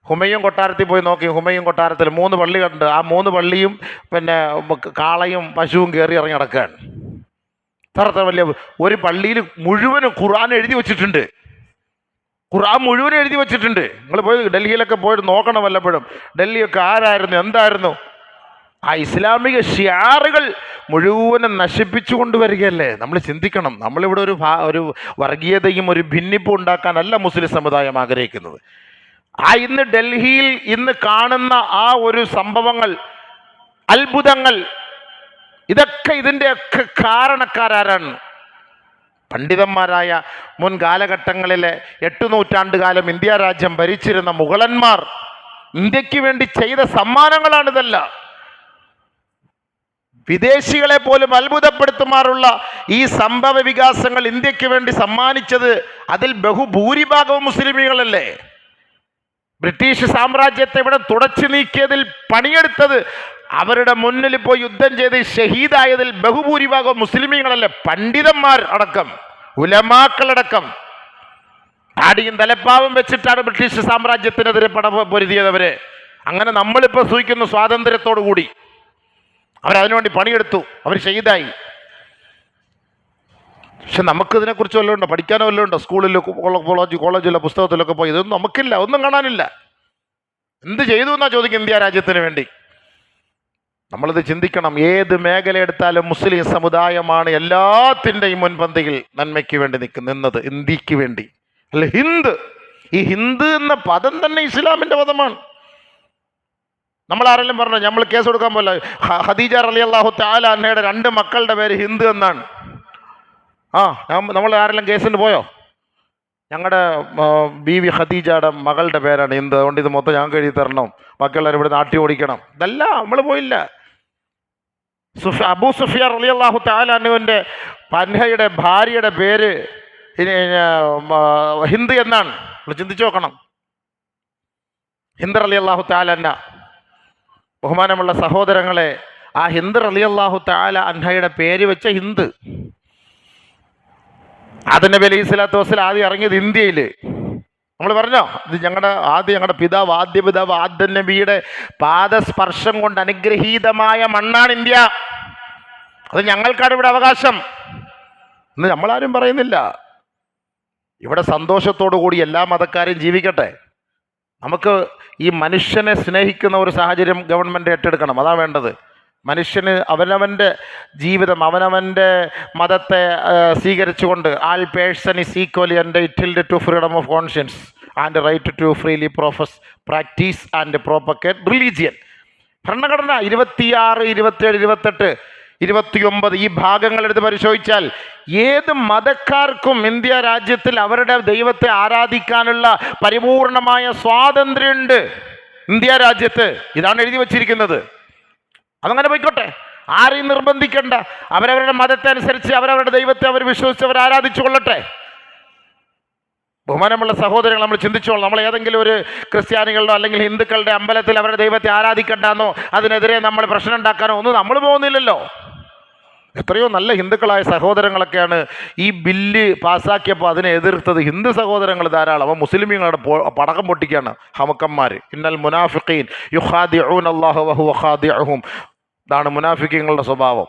ഹുമയൂൺ കൊട്ടാരത്തിൽ പോയി നോക്കി. ഹുമയൂൺ കൊട്ടാരത്തിൽ 3 പള്ളി കണ്ട്. ആ 3 പള്ളിയും പിന്നെ കാളയും പശുവും കയറി ഇറങ്ങി നടക്കുകയാണ്. അത്ര വലിയ ഒരു പള്ളിയിൽ മുഴുവനും ഖുർആൻ എഴുതി വച്ചിട്ടുണ്ട്. ഖുർആൻ മുഴുവനും എഴുതി വച്ചിട്ടുണ്ട്. നിങ്ങൾ പോയി ഡൽഹിയിലൊക്കെ പോയിട്ട് നോക്കണം വല്ലപ്പോഴും. ഡൽഹിയൊക്കെ ആരായിരുന്നു, എന്തായിരുന്നു? ആ ഇസ്ലാമിക ഷിയാറുകൾ മുഴുവനും നശിപ്പിച്ചു കൊണ്ടുവരികയല്ലേ. നമ്മൾ ചിന്തിക്കണം. നമ്മളിവിടെ ഒരു വർഗീയതയും ഒരു ഭിന്നിപ്പും ഉണ്ടാക്കാനല്ല മുസ്ലിം സമുദായം ആഗ്രഹിക്കുന്നത്. ഇന്ന് ഡൽഹിയിൽ ഇന്ന് കാണുന്ന ആ ഒരു സംഭവങ്ങൾ, അത്ഭുതങ്ങൾ, ഇതൊക്കെ ഇതിൻ്റെയൊക്കെ കാരണക്കാരാരാണ്? പണ്ഡിതന്മാരായ മുൻ കാലഘട്ടങ്ങളിലെ 8 നൂറ്റാണ്ടുകാലം ഇന്ത്യ രാജ്യം ഭരിച്ചിരുന്ന മുഗളന്മാർ ഇന്ത്യക്ക് വേണ്ടി ചെയ്ത സമ്മാനങ്ങളാണിതല്ല. വിദേശികളെ പോലും അത്ഭുതപ്പെടുത്തുമാറുള്ള ഈ സംഭവ വികാസങ്ങൾ ഇന്ത്യക്ക് വേണ്ടി സമ്മാനിച്ചത് അതിൽ ബഹുഭൂരിഭാഗവും മുസ്ലിമീങ്ങളല്ലേ. ബ്രിട്ടീഷ് സാമ്രാജ്യത്തെ ഇവിടെ തുടച്ചു നീക്കിയതിൽ പണിയെടുത്തത്, അവരുടെ മുന്നിൽ പോയി യുദ്ധം ചെയ്ത് ഷഹീദായതിൽ ബഹുഭൂരിഭാഗം മുസ്ലിമീങ്ങളല്ലേ. പണ്ഡിതന്മാർ അടക്കം, ഉലമാക്കളടക്കം താടിയും തലപ്പാവും വെച്ചിട്ടാണ് ബ്രിട്ടീഷ് സാമ്രാജ്യത്തിനെതിരെ പൊരുതിയതവര്. അങ്ങനെ നമ്മളിപ്പോൾ സൂചിക്കുന്ന സ്വാതന്ത്ര്യത്തോടു കൂടി അവരതിനുവേണ്ടി പണിയെടുത്തു, അവർ ഷഹീദായി. പക്ഷെ നമുക്കിതിനെക്കുറിച്ച് വല്ലതും ഉണ്ടോ? പഠിക്കാനോ വല്ലതും ഉണ്ടോ? സ്കൂളിലോ കോളേജിലോ പുസ്തകത്തിലൊക്കെ പോയി ഇതൊന്നും നമുക്കില്ല, ഒന്നും കാണാനില്ല. എന്ത് ചെയ്തു എന്നാ ചോദിക്കും ഇന്ത്യ രാജ്യത്തിന് വേണ്ടി. നമ്മളിത് ചിന്തിക്കണം. ഏത് മേഖല എടുത്താലും മുസ്ലിം സമുദായമാണ് എല്ലാത്തിൻ്റെയും മുൻപന്തിയിൽ നന്മയ്ക്ക് വേണ്ടി നിന്നത്, ഇന്ത്യക്ക് വേണ്ടി. അല്ല ഹിന്ദ്, ഈ ഹിന്ദ് എന്ന പദം തന്നെ ഇസ്ലാമിൻ്റെ പദമാണ്. നമ്മൾ ആരെങ്കിലും പറഞ്ഞു നമ്മൾ കേസ് കൊടുക്കാൻ പോലെ ഖദീജ റളിയല്ലാഹു തആല അൻഹയുടെ 2 മക്കളുടെ പേര് ഹിന്ദ് എന്നാണ്. നമ്മൾ ആരെല്ലാം കേസിന് പോയോ? ഞങ്ങളുടെ ബീവി ഖദീജയുടെ മകളുടെ പേരാണ് ഹിന്ദ്, അതുകൊണ്ട് ഇത് മൊത്തം ഞങ്ങൾക്ക് എഴുതി തരണം, ബാക്കിയുള്ളവർ ഇവിടെ നാട്ടി ഓടിക്കണം. ഇതല്ല, നമ്മൾ പോയില്ല. അബൂ സുഫിയാൻ റളിയല്ലാഹു തആല അൻഹുവിൻ്റെ അൻഹയുടെ ഭാര്യയുടെ പേര് ഹിന്ദ് എന്നാണ്. നമ്മൾ ചിന്തിച്ചു നോക്കണം. ഹിന്ദ് റളിയല്ലാഹു തആല അൻഹ, ബഹുമാനമുള്ള സഹോദരങ്ങളെ, ആ ഹിന്ദ് റളിയല്ലാഹു തആല അൻഹയുടെ പേര് വെച്ച ഹിന്ദ്. ആദം നബി അലൈഹി സ്വലാത്തു വസ്സലാം ആദ്യം ഇറങ്ങിയത് ഇന്ത്യയിൽ. നമ്മൾ പറഞ്ഞോ, ഇത് ഞങ്ങളുടെ പിതാവ്, ആദ്യ പിതാവ് ആദം നബിയുടെ പാദസ്പർശം കൊണ്ട് അനുഗ്രഹീതമായ മണ്ണാണ് ഇന്ത്യ. അത് ഞങ്ങൾക്കാണ് ഇവിടെ അവകാശം എന്ന് നമ്മളാരും പറയുന്നില്ല. ഇവിടെ സന്തോഷത്തോടു കൂടി എല്ലാ മതക്കാരും ജീവിക്കട്ടെ. നമുക്ക് ഈ മനുഷ്യനെ സ്നേഹിക്കുന്ന ഒരു സാഹചര്യം ഗവൺമെൻറ് ഏറ്റെടുക്കണം. അതാണ് വേണ്ടത്. മനുഷ്യന് അവനവൻ്റെ ജീവിതം, അവനവൻ്റെ മതത്തെ സ്വീകരിച്ചുകൊണ്ട് all person is equally entitled to freedom of conscience and right to freely practise and propagate religion. ഭരണഘടന 26, 27, 28, 29 ഈ ഭാഗങ്ങളെടുത്ത് പരിശോധിച്ചാൽ ഏത് മതക്കാർക്കും ഇന്ത്യ രാജ്യത്തിൽ അവരുടെ ദൈവത്തെ ആരാധിക്കാനുള്ള പരിപൂർണമായ സ്വാതന്ത്ര്യമുണ്ട് ഇന്ത്യ രാജ്യത്ത്. ഇതാണ് എഴുതി വച്ചിരിക്കുന്നത്. അതങ്ങനെ പോയിക്കോട്ടെ, ആരെയും നിർബന്ധിക്കണ്ട. അവരവരുടെ മതത്തെ അനുസരിച്ച് അവരവരുടെ ദൈവത്തെ അവർ വിശ്വസിച്ച് അവർ ആരാധിച്ചു കൊള്ളട്ടെ. ബഹുമാനമുള്ള സഹോദരങ്ങൾ, നമ്മൾ ചിന്തിച്ചോളൂ. നമ്മൾ ഏതെങ്കിലും ഒരു ക്രിസ്ത്യാനികളുടെ അല്ലെങ്കിൽ ഹിന്ദുക്കളുടെ അമ്പലത്തിൽ അവരുടെ ദൈവത്തെ ആരാധിക്കണ്ടെന്നോ അതിനെതിരെ നമ്മൾ പ്രശ്നം ഉണ്ടാക്കാനോ ഒന്നും നമ്മൾ പോകുന്നില്ലല്ലോ. എത്രയോ നല്ല ഹിന്ദുക്കളായ സഹോദരങ്ങളൊക്കെയാണ് ഈ ബില്ല് പാസ്സാക്കിയപ്പോൾ അതിനെ എതിർത്തത്. ഹിന്ദു സഹോദരങ്ങൾ ധാരാളം. അപ്പോൾ മുസ്ലിമീങ്ങളുടെ പടക്കം പൊട്ടിക്കുകയാണ് ഹമക്കന്മാർ. ഇന്നൽ മുനാഫിഖീൻ യുഖാദിഊന അല്ലാഹ വഹുവ ഖാദിഉഹും. ഇതാണ് മുനാഫിക്കീങ്ങളുടെ സ്വഭാവം.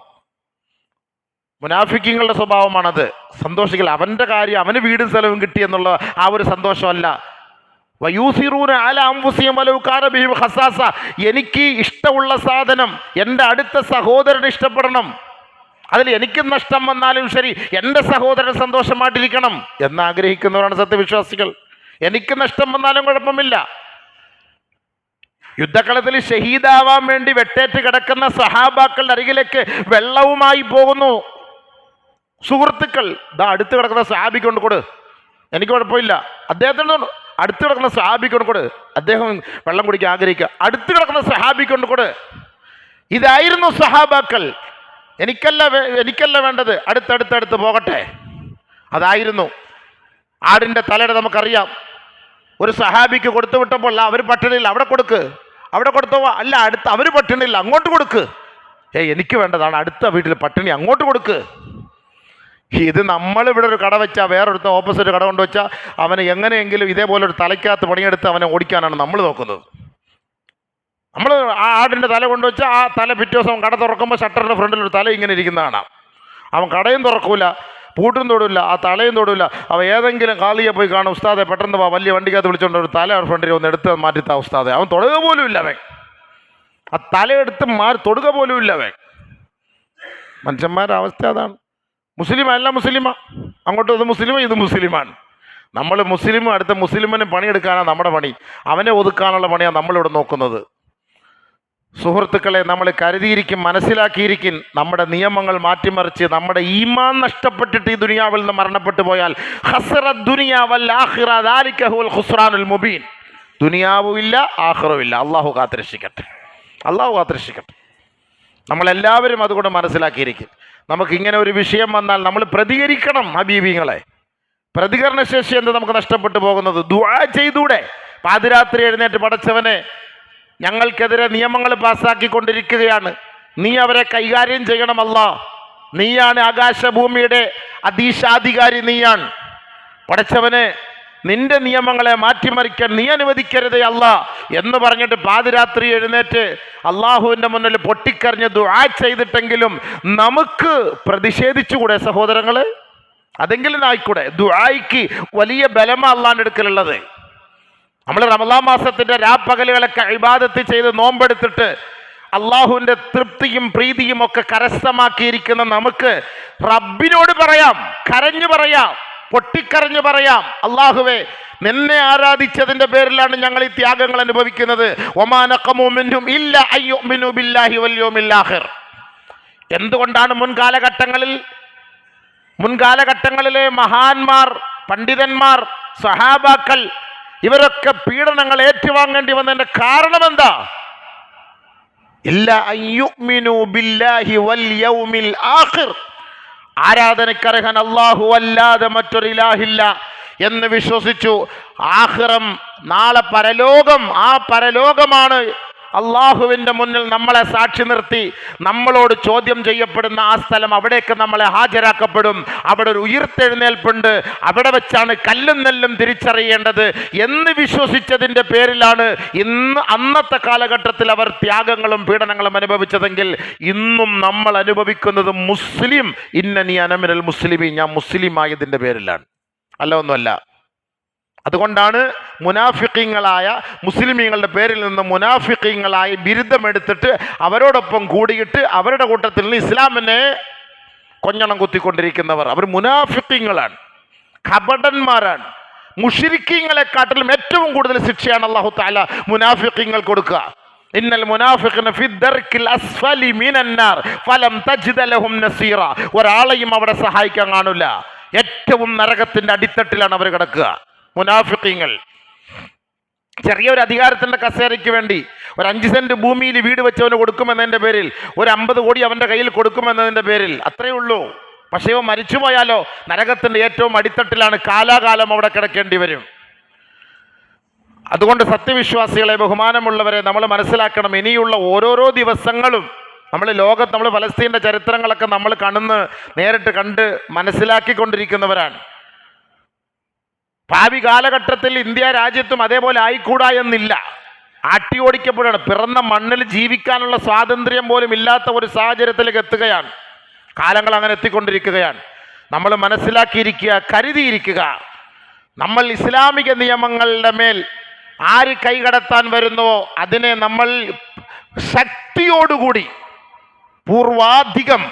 മുനാഫിക്കീങ്ങളുടെ സ്വഭാവമാണത്. സന്തോഷിക്കൽ, അവൻ്റെ കാര്യം, അവന് വീടും സ്ഥലവും കിട്ടിയെന്നുള്ള ആ ഒരു സന്തോഷമല്ല. വയൂസിറൂന അലാ അൻഫുസിഹിം വലൗ കാന ബിഹിം ഖസാസ. എനിക്ക് ഇഷ്ടമുള്ള സാധനം എൻ്റെ അടുത്ത സഹോദരന് ഇഷ്ടപ്പെടണം, അതിൽ എനിക്ക് നഷ്ടം വന്നാലും ശരി എൻ്റെ സഹോദരൻ സന്തോഷമായിട്ടിരിക്കണം എന്നാഗ്രഹിക്കുന്നവരാണ് സത്യവിശ്വാസികൾ. എനിക്ക് നഷ്ടം വന്നാലും കുഴപ്പമില്ല. യുദ്ധക്കളത്തിൽ ഷഹീദാവാൻ വേണ്ടി വെട്ടേറ്റ് കിടക്കുന്ന സഹാബാക്കളുടെ അരികിലേക്ക് വെള്ളവുമായി പോകുന്നു സുഹൃത്തുക്കൾ. അടുത്ത് കിടക്കുന്ന സഹാബിക്ക് കൊണ്ട് കൊടു, എനിക്ക് കുഴപ്പമില്ല. അദ്ദേഹത്തിന് അടുത്ത് കിടക്കുന്ന സഹാബിക്ക് കൊണ്ട് കൊടു, അദ്ദേഹം വെള്ളം കുടിക്കാൻ ആഗ്രഹിക്കുക. അടുത്ത് കിടക്കുന്ന സഹാബിക്ക് കൊണ്ട് കൊടു. ഇതായിരുന്നു സഹാബാക്കൾ. എനിക്കല്ല വേണ്ടത്, അടുത്തടുത്തടുത്ത് പോകട്ടെ. അതായിരുന്നു. ആടിൻ്റെ തലയുടെ നമുക്കറിയാം. ഒരു സഹാബിക്ക് കൊടുത്തു വിട്ടപ്പോൾ അവർ പട്ടിണിയില്ല, അവിടെ കൊടുക്ക്. അവിടെ കൊടുത്തോ അല്ല, അടുത്ത് അവർ പട്ടിണിയില്ല, അങ്ങോട്ട് കൊടുക്ക്. എനിക്ക് വേണ്ടതാണ് അടുത്ത വീട്ടിൽ പട്ടിണി, അങ്ങോട്ട് കൊടുക്ക്. ഇത് നമ്മളിവിടെ ഒരു കട വെച്ചാൽ വേറൊരുത്ത ഓപ്പോസിറ്റ് കട കൊണ്ടുവച്ചാൽ അവനെ എങ്ങനെയെങ്കിലും ഇതേപോലെ ഒരു തലയ്ക്കകത്ത് പണിയെടുത്ത് അവനെ ഓടിക്കാനാണ് നമ്മൾ നോക്കുന്നത്. നമ്മൾ ആ ആടിൻ്റെ തല കൊണ്ടുവച്ചാൽ ആ തല പിറ്റേ ദിവസം കട തുറക്കുമ്പോൾ ഷട്ടറിൻ്റെ ഫ്രണ്ടിൽ ഒരു തല ഇങ്ങനെ ഇരിക്കുന്ന കാണാം. അവൻ കടയും തുറക്കൂല, പൂട്ടും തൊടില്ല, ആ തലയും തൊടില്ല. അവൻ ഏതെങ്കിലും കാളിയെ പോയി കാണും, ഉസ്താദെ പെട്ടെന്ന് വലിയ വണ്ടിക്കകത്ത് വിളിച്ചുകൊണ്ട് ഒരു തല ഫ്രണ്ടിൽ ഒന്ന് എടുത്ത് മാറ്റിത്താ ഉസ്താദെ. അവൻ തൊടുക പോലും ഇല്ല അവൻ, ആ തലയെടുത്ത് തൊടുക പോലും ഇല്ല അവൻ. മനുഷ്യന്മാരുടെ അവസ്ഥ അതാണ്. മുസ്ലിം അല്ല മുസ്ലിമാ, അങ്ങോട്ടും ഇത് മുസ്ലിമോ ഇത് മുസ്ലിമാണ്. നമ്മൾ മുസ്ലിമും അടുത്ത മുസ്ലിമിന് പണിയെടുക്കാനാണ് നമ്മുടെ പണി, അവനെ ഒതുക്കാനുള്ള പണിയാണ് നമ്മളിവിടെ നോക്കുന്നത്. സുഹൃത്തുക്കളെ, നമ്മൾ കരുതിയിരിക്കും, മനസ്സിലാക്കിയിരിക്കും, നമ്മുടെ നിയമങ്ങൾ മാറ്റിമറിച്ച് നമ്മുടെ ഈമാൻ നഷ്ടപ്പെട്ടിട്ട് ഈ ദുനിയാവിൽ നിന്ന് മരണപ്പെട്ടു പോയാൽ ഖസ്റ ദുനിയ വൽ ആഖിറ ദാലിക ഹുവൽ ഖുസ്റാനുൽ മുബീൻ. ദുനിയാവുമില്ല ആഖിറവുമില്ല. അള്ളാഹു കാത്തിരക്ഷിക്കട്ടെ, അള്ളാഹു കാത്തിരക്ഷിക്കട്ടെ. നമ്മളെല്ലാവരും അതുകൊണ്ട് മനസ്സിലാക്കിയിരിക്കും. നമുക്കിങ്ങനെ ഒരു വിഷയം വന്നാൽ നമ്മൾ പ്രതികരിക്കണം. ഹബീബിങ്ങളെ, പ്രതികരണശേഷി എന്ത് നമുക്ക് നഷ്ടപ്പെട്ടു പോകുന്നത്? ദുആ ചെയ്തൂടെ? പാതിരാത്രി എഴുന്നേറ്റ് പടച്ചവനെ, ഞങ്ങൾക്കെതിരെ നിയമങ്ങൾ പാസ്സാക്കിക്കൊണ്ടിരിക്കുകയാണ്, നീ അവരെ കൈകാര്യം ചെയ്യണമല്ല, നീയാണ് ആകാശഭൂമിയുടെ അധീശാധികാരി, നീയാണ് പടച്ചവനെ, നിന്റെ നിയമങ്ങളെ മാറ്റിമറിക്കാൻ നീ അനുവദിക്കരുതേ അല്ല എന്ന് പറഞ്ഞിട്ട് പാതിരാത്രി എഴുന്നേറ്റ് അള്ളാഹുവിൻ്റെ മുന്നിൽ പൊട്ടിക്കറിഞ്ഞ് ദുആ ചെയ്തിട്ടെങ്കിലും നമുക്ക് പ്രതിഷേധിച്ചുകൂടെ സഹോദരങ്ങളെ? അതെങ്കിലും ആയിക്കൂടെ? ദുആയ്ക്ക് വലിയ ബലമാണ് അള്ളാഹിൻ്റെ അടുക്കലുള്ളത്. നമ്മൾ റമളാൻ മാസത്തിൻ്റെ രാപ്പകലുകളൊക്കെ ഇബാദത്ത് ചെയ്ത് നോമ്പെടുത്തിട്ട് അള്ളാഹുവിൻ്റെ തൃപ്തിയും പ്രീതിയും ഒക്കെ കരസ്ഥമാക്കിയിരിക്കുന്ന നമുക്ക് റബ്ബിനോട് പറയാം, കരഞ്ഞു പറയാം, പൊട്ടിക്കരഞ്ഞു പറയാം, അള്ളാഹുവേ, നിന്നെ ആരാധിച്ചതിൻ്റെ പേരിലാണ് ഞങ്ങൾ ഈ ത്യാഗങ്ങൾ അനുഭവിക്കുന്നത്. വമാ നഖമു മിൻഹും ഇല്ലാ അയ്യുമിനു ബില്ലാഹി വൽ യൗമിൽ ആഖിർ. എന്തുകൊണ്ടാണ് മുൻകാലഘട്ടങ്ങളിലെ മഹാന്മാർ, പണ്ഡിതന്മാർ, സഹാബാക്കൾ ഇവരൊക്കെ പീഡനങ്ങൾ ഏറ്റുവാങ്ങേണ്ടി വന്നതിന്റെ കാരണം എന്താ? ഇല്ലാ അയ്യുമിനു ബില്ലാഹി വൽ യൗമിൽ ആഖിർ. ആരാധനക്കർഹൻ അല്ലാഹു അല്ലാതെ മറ്റൊരു ഇലാഹില്ല എന്ന് വിശ്വസിച്ചു. ആഖിറം, നാളെ പരലോകം, ആ പരലോകമാണ് അള്ളാഹുവിൻ്റെ മുന്നിൽ നമ്മളെ സാക്ഷി നിർത്തി നമ്മളോട് ചോദ്യം ചെയ്യപ്പെടുന്ന ആ സ്ഥലം. അവിടേക്ക് നമ്മളെ ഹാജരാക്കപ്പെടും. അവിടെ ഒരു ഉയിർത്തെഴുന്നേൽപ്പുണ്ട്, അവിടെ വെച്ചാണ് കല്ലും നെല്ലും തിരിച്ചറിയേണ്ടത് എന്ന് വിശ്വസിച്ചതിൻ്റെ പേരിലാണ് അന്നത്തെ കാലഘട്ടത്തിൽ അവർ ത്യാഗങ്ങളും പീഡനങ്ങളും അനുഭവിച്ചതെങ്കിൽ ഇന്നും നമ്മൾ അനുഭവിക്കുന്നത് മുസ്ലിം ഇന്നനി അനമിനൽ മുസ്ലിമീൻ, ഞാൻ മുസ്ലിം ആയതിൻ്റെ പേരിലാണ്, അല്ല ഒന്നുമല്ല. അതുകൊണ്ടാണ് മുനാഫിഖീങ്ങളായ മുസ്ലിമീങ്ങളുടെ പേരിൽ നിന്ന് മുനാഫിഖീങ്ങളായി ബിരുദമെടുത്തിട്ട് അവരോടൊപ്പം കൂടിയിട്ട് അവരുടെ കൂട്ടത്തിൽ നിന്ന് ഇസ്ലാമിനെ കൊഞ്ഞണം കുത്തിക്കൊണ്ടിരിക്കുന്നവർ. അവർ മുനാഫിഖീങ്ങളാണ്, കപടന്മാരാണ്. മുശ്രിക്കീങ്ങളെക്കാട്ടിലും ഏറ്റവും കൂടുതൽ ശിക്ഷയാണ് അല്ലാഹു തആല മുനാഫിഖീങ്ങൾ കൊടുക്കുക. ഇന്നൽ മുനാഫിഖീന ഫി ദർക്കിൽ അസ്ഫലി മിനന്നാർ ഫലം തജിദ ലഹും നസീറ. ഒരാളെയും അവിടെ സഹായിക്കാൻ കാണില്ല. ഏറ്റവും നരകത്തിന്റെ അടിത്തട്ടിലാണ് അവർ കിടക്കുക മുനാഫിഖീങ്ങൾ. ചെറിയൊരു അധികാരത്തിൻ്റെ കസേരയ്ക്ക് വേണ്ടി ഒരു 5 സെന്റ് ഭൂമിയിൽ വീട് വെച്ചവന് കൊടുക്കുമെന്നതിൻ്റെ പേരിൽ, ഒരു 50 കോടി അവൻ്റെ കയ്യിൽ കൊടുക്കുമെന്നതിൻ്റെ പേരിൽ, അത്രയേ ഉള്ളൂ. പക്ഷേ അവൻ മരിച്ചുപോയാലോ നരകത്തിൻ്റെ ഏറ്റവും അടിത്തട്ടിലാണ്, കാലാകാലം അവിടെ കിടക്കേണ്ടി വരും. അതുകൊണ്ട് സത്യവിശ്വാസികളെ, ബഹുമാനമുള്ളവരെ, നമ്മൾ മനസ്സിലാക്കണം, ഇനിയുള്ള ഓരോരോ ദിവസങ്ങളും നമ്മൾ ഫലസ്തീൻ്റെ ചരിത്രങ്ങളൊക്കെ നമ്മൾ നേരിട്ട് കണ്ട് മനസ്സിലാക്കിക്കൊണ്ടിരിക്കുന്നവരാണ്. ഭാവി കാലഘട്ടത്തിൽ ഇന്ത്യ രാജ്യത്തും അതേപോലെ ആയിക്കൂടാ എന്നില്ല. ആട്ടി ഓടിക്കപ്പെടുകയാണ്. പിറന്ന മണ്ണിൽ ജീവിക്കാനുള്ള സ്വാതന്ത്ര്യം പോലും ഇല്ലാത്ത ഒരു സാഹചര്യത്തിലേക്ക് എത്തുകയാണ്. കാലങ്ങൾ അങ്ങനെ എത്തിക്കൊണ്ടിരിക്കുകയാണ്. നമ്മൾ മനസ്സിലാക്കിയിരിക്കുക, കരുതിയിരിക്കുക. നമ്മൾ ഇസ്ലാമിക നിയമങ്ങളുടെ മേൽ ആര് കൈകടത്താൻ വരുന്നുവോ അതിനെ നമ്മൾ ശക്തിയോടുകൂടി പൂർവാധികം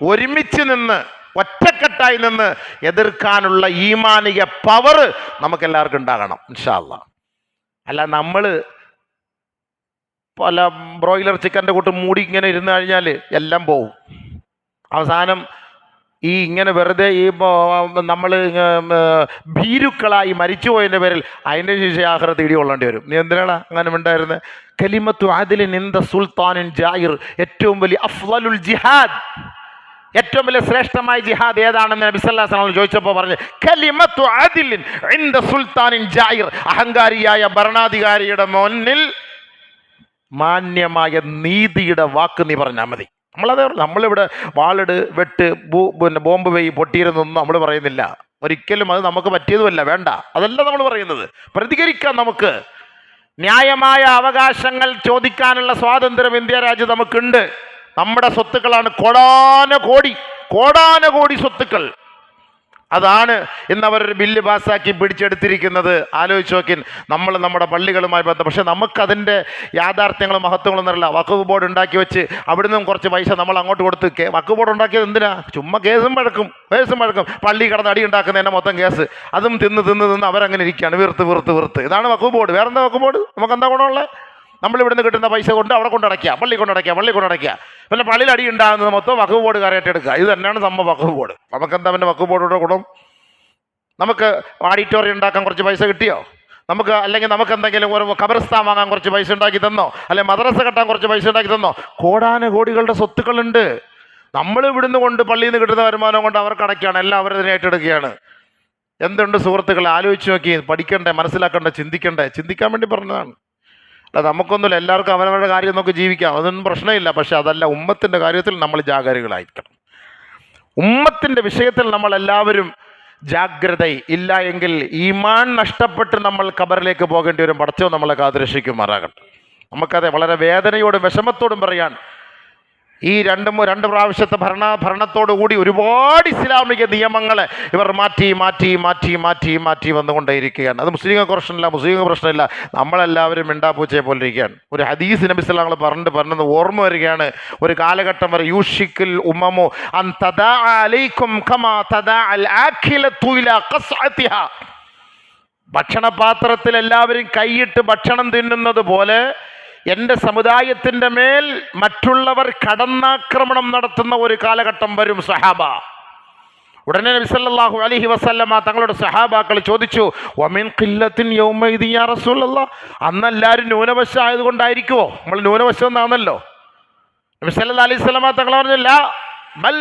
ഒരുമിച്ച് നിന്ന് ഒറ്റക്കെട്ടായി നിന്ന് എതിർക്കാനുള്ള ഈമാനിക പവർ നമുക്കെല്ലാവർക്കും ഉണ്ടാകണം ഇൻഷാ അല്ലാഹ്. അല്ല നമ്മൾ പല ബ്രോയിലർ ചിക്കൻ്റെ കൂട്ട് മൂടി ഇങ്ങനെ ഇരുന്ന് കഴിഞ്ഞാൽ എല്ലാം പോവും. അവസാനം ഇങ്ങനെ വെറുതെ നമ്മൾ ഭീരുക്കളായി മരിച്ചുപോയതിൻ്റെ പേരിൽ അതിൻ്റെ ശേഷം ആഖിറത്ത് ഇടി കൊള്ളേണ്ടി വരും. നീ എന്തിനാണ് അങ്ങനെ ഉണ്ടായിരുന്നത്? കലിമത്തു ആദിലിൻ ഇൻദ സുൽത്താനിൻ ജായിർ. ഏറ്റവും വലിയ അഫ്ളലുൽ ജിഹാദ്, ഏറ്റവും വലിയ ശ്രേഷ്ഠമായ ജിഹാദ് ഏതാണെന്ന് നബി സല്ലല്ലാഹു അലൈഹി വസല്ലം ചോദിച്ചപ്പോൾ പറഞ്ഞു, കലിമത്തു അദിലിൻ ഇൻദ സുൽത്താനിൻ ജായിർ. അഹങ്കാരിയായ ഭരണാധികാരിയുടെ മുന്നിൽ മാന്യമായ നീതിയുടെ വാക്ക് നീ പറഞ്ഞാൽ മതി. നമ്മളിവിടെ വാളിട് വെട്ട് പിന്നെ ബോംബ് വെയ് പൊട്ടിയിരുന്നൊന്നും നമ്മൾ പറയുന്നില്ല. ഒരിക്കലും അത് നമുക്ക് പറ്റിയതുമല്ല, വേണ്ട, അതല്ല നമ്മൾ പറയുന്നത്. പ്രതികരിക്കാൻ നമുക്ക് ന്യായമായ അവകാശങ്ങൾ ചോദിക്കാനുള്ള സ്വാതന്ത്ര്യം ഇന്ത്യ രാജ്യത്ത് നമുക്കുണ്ട്. നമ്മുടെ സ്വത്തുക്കളാണ് കോടാനകോടി സ്വത്തുക്കൾ. അതാണ് ഇന്ന് അവരൊരു ബില്ല് പാസ്സാക്കി പിടിച്ചെടുത്തിരിക്കുന്നത്. ആലോചിച്ച് നോക്കിൻ, നമ്മൾ നമ്മുടെ പള്ളികളുമായി ബന്ധം. പക്ഷേ നമുക്കതിൻ്റെ യാഥാർത്ഥ്യങ്ങളും മഹത്വങ്ങളും എന്നല്ല. വഖഫ് ബോർഡ് ഉണ്ടാക്കി വെച്ച് അവിടുന്ന് കുറച്ച് പൈസ നമ്മൾ അങ്ങോട്ട് കൊടുത്ത് വഖഫ് ബോർഡ് ഉണ്ടാക്കിയത് എന്തിനാ? ചുമ്മാ കേസും വഴക്കും. പള്ളി കടന്ന് അടി ഉണ്ടാക്കുന്നതിൻ്റെ മൊത്തം കേസ്. അതും തിന്ന് അവരങ്ങനെ ഇരിക്കുകയാണ്, വീർത്ത്. ഇതാണ് വഖഫ് ബോർഡ്. വേറെന്താ വഖഫ് ബോർഡ്? നമുക്കെന്താ ഗുണമുള്ളത്? നമ്മളിവിടുന്ന് കിട്ടുന്ന പൈസ കൊണ്ട് അവിടെ കൊണ്ടടയ്ക്കുക, പള്ളി കൊണ്ടടയ്ക്കുക. പിന്നെ പള്ളിയിൽ അടി ഉണ്ടാകുന്നത് മൊത്തം വഖഫ് ബോർഡ് കയറിയിട്ടെടുക്കുക. ഇത് തന്നെയാണ് സംഭവം വഖഫ് ബോർഡ്. നമുക്കെന്താ പിന്നെ വഖഫ് ബോർഡോടെ ഗുണം? നമുക്ക് ഓഡിറ്റോറിയം ഉണ്ടാക്കാൻ കുറച്ച് പൈസ കിട്ടിയോ? അല്ലെങ്കിൽ നമുക്ക് എന്തെങ്കിലും ഒരു ഖബർസ്ഥാൻ വാങ്ങാൻ കുറച്ച് പൈസ ഉണ്ടാക്കി തന്നോ? അല്ലെങ്കിൽ മദ്രസ കെട്ടാൻ കുറച്ച് പൈസ ഉണ്ടാക്കി തന്നോ? കോടാനുകോടികളുടെ സ്വത്തുക്കളുണ്ട്. നമ്മൾ ഇവിടുന്ന് കൊണ്ട് പള്ളിയിൽ നിന്ന് കിട്ടുന്ന വരുമാനം കൊണ്ട് അവർക്ക് അടയ്ക്കുകയാണ്, എല്ലാം അവരതിനെ ഏറ്റെടുക്കുകയാണ്. എന്തുണ്ട് സുഹൃത്തുക്കളെ, ആലോചിച്ച് നോക്കി. പഠിക്കണ്ടേ, മനസ്സിലാക്കണ്ടേ, ചിന്തിക്കാൻ വേണ്ടി പറഞ്ഞതാണ്. അല്ല, നമുക്കൊന്നുമില്ല, എല്ലാവർക്കും അവരവരുടെ കാര്യം നോക്കി ജീവിക്കാം, അതൊന്നും പ്രശ്നമില്ല. പക്ഷെ അതല്ല, ഉമ്മത്തിൻ്റെ കാര്യത്തിൽ നമ്മൾ ജാഗരൂകരായിരിക്കണം. ഉമ്മത്തിൻ്റെ വിഷയത്തിൽ നമ്മളെല്ലാവരും ജാഗ്രത ഇല്ല എങ്കിൽ ഈമാൻ നഷ്ടപ്പെട്ട് നമ്മൾ ഖബറിലേക്ക് പോകേണ്ടി വരും. പടച്ചവൻ നമ്മളെ കാത്തുരക്ഷിക്കുമാറാകട്ടെ. നമുക്കത് വളരെ വേദനയോടും വിഷമത്തോടും പറയാൻ, ഈ രണ്ട് പ്രാവശ്യത്തെ ഭരണത്തോടുകൂടി ഒരുപാട് ഇസ്ലാമിക നിയമങ്ങളെ ഇവർ മാറ്റി വന്നുകൊണ്ടേയിരിക്കുകയാണ്. അത് മുസ്ലിങ്ങൾക്ക് പ്രശ്നമില്ല, നമ്മളെല്ലാവരും മിണ്ടാപ്പൂച്ചയെ പോലെ ഇരിക്കുകയാണ്. ഒരു ഹദീസ് നബി സല്ലല്ലാഹു അലൈഹി വസല്ലം പറഞ്ഞത് ഓർമ്മ വരികയാണ്. ഒരു കാലഘട്ടം വരെ യൂഷിക്കുൽ ഉമ്മമു അൻ തദാ അലൈക്കും കമാ തദാ അൽ ആഖിലതു ഇലാ ഖസ്അതിഹാ. ഭക്ഷണപാത്രത്തിൽ എല്ലാവരും കൈയിട്ട് ഭക്ഷണം തിന്നുന്നത് പോലെ എൻ്റെ സമുദായത്തിൻ്റെ മേൽ മറ്റുള്ളവർ കടന്നാക്രമണം നടത്തുന്ന ഒരു കാലഘട്ടം വരും സഹാബ. ഉടനെ നബി സല്ലല്ലാഹു അലൈഹി വസല്ലമ തങ്ങളുടെ സഹാബാക്കൾ ചോദിച്ചു, വമിൻ ഖില്ലത്തിൻ യൗമൈദി യാ റസൂലല്ലാഹ്, അന്നെല്ലാവരും ന്യൂനപക്ഷമായതുകൊണ്ടായിരിക്കുമോ? നമ്മൾ ന്യൂനപക്ഷം എന്നാണല്ലോ. നബി സല്ലല്ലാഹു അലൈഹി വസല്ലമ തങ്ങൾ പറഞ്ഞു, ലാ ബൽ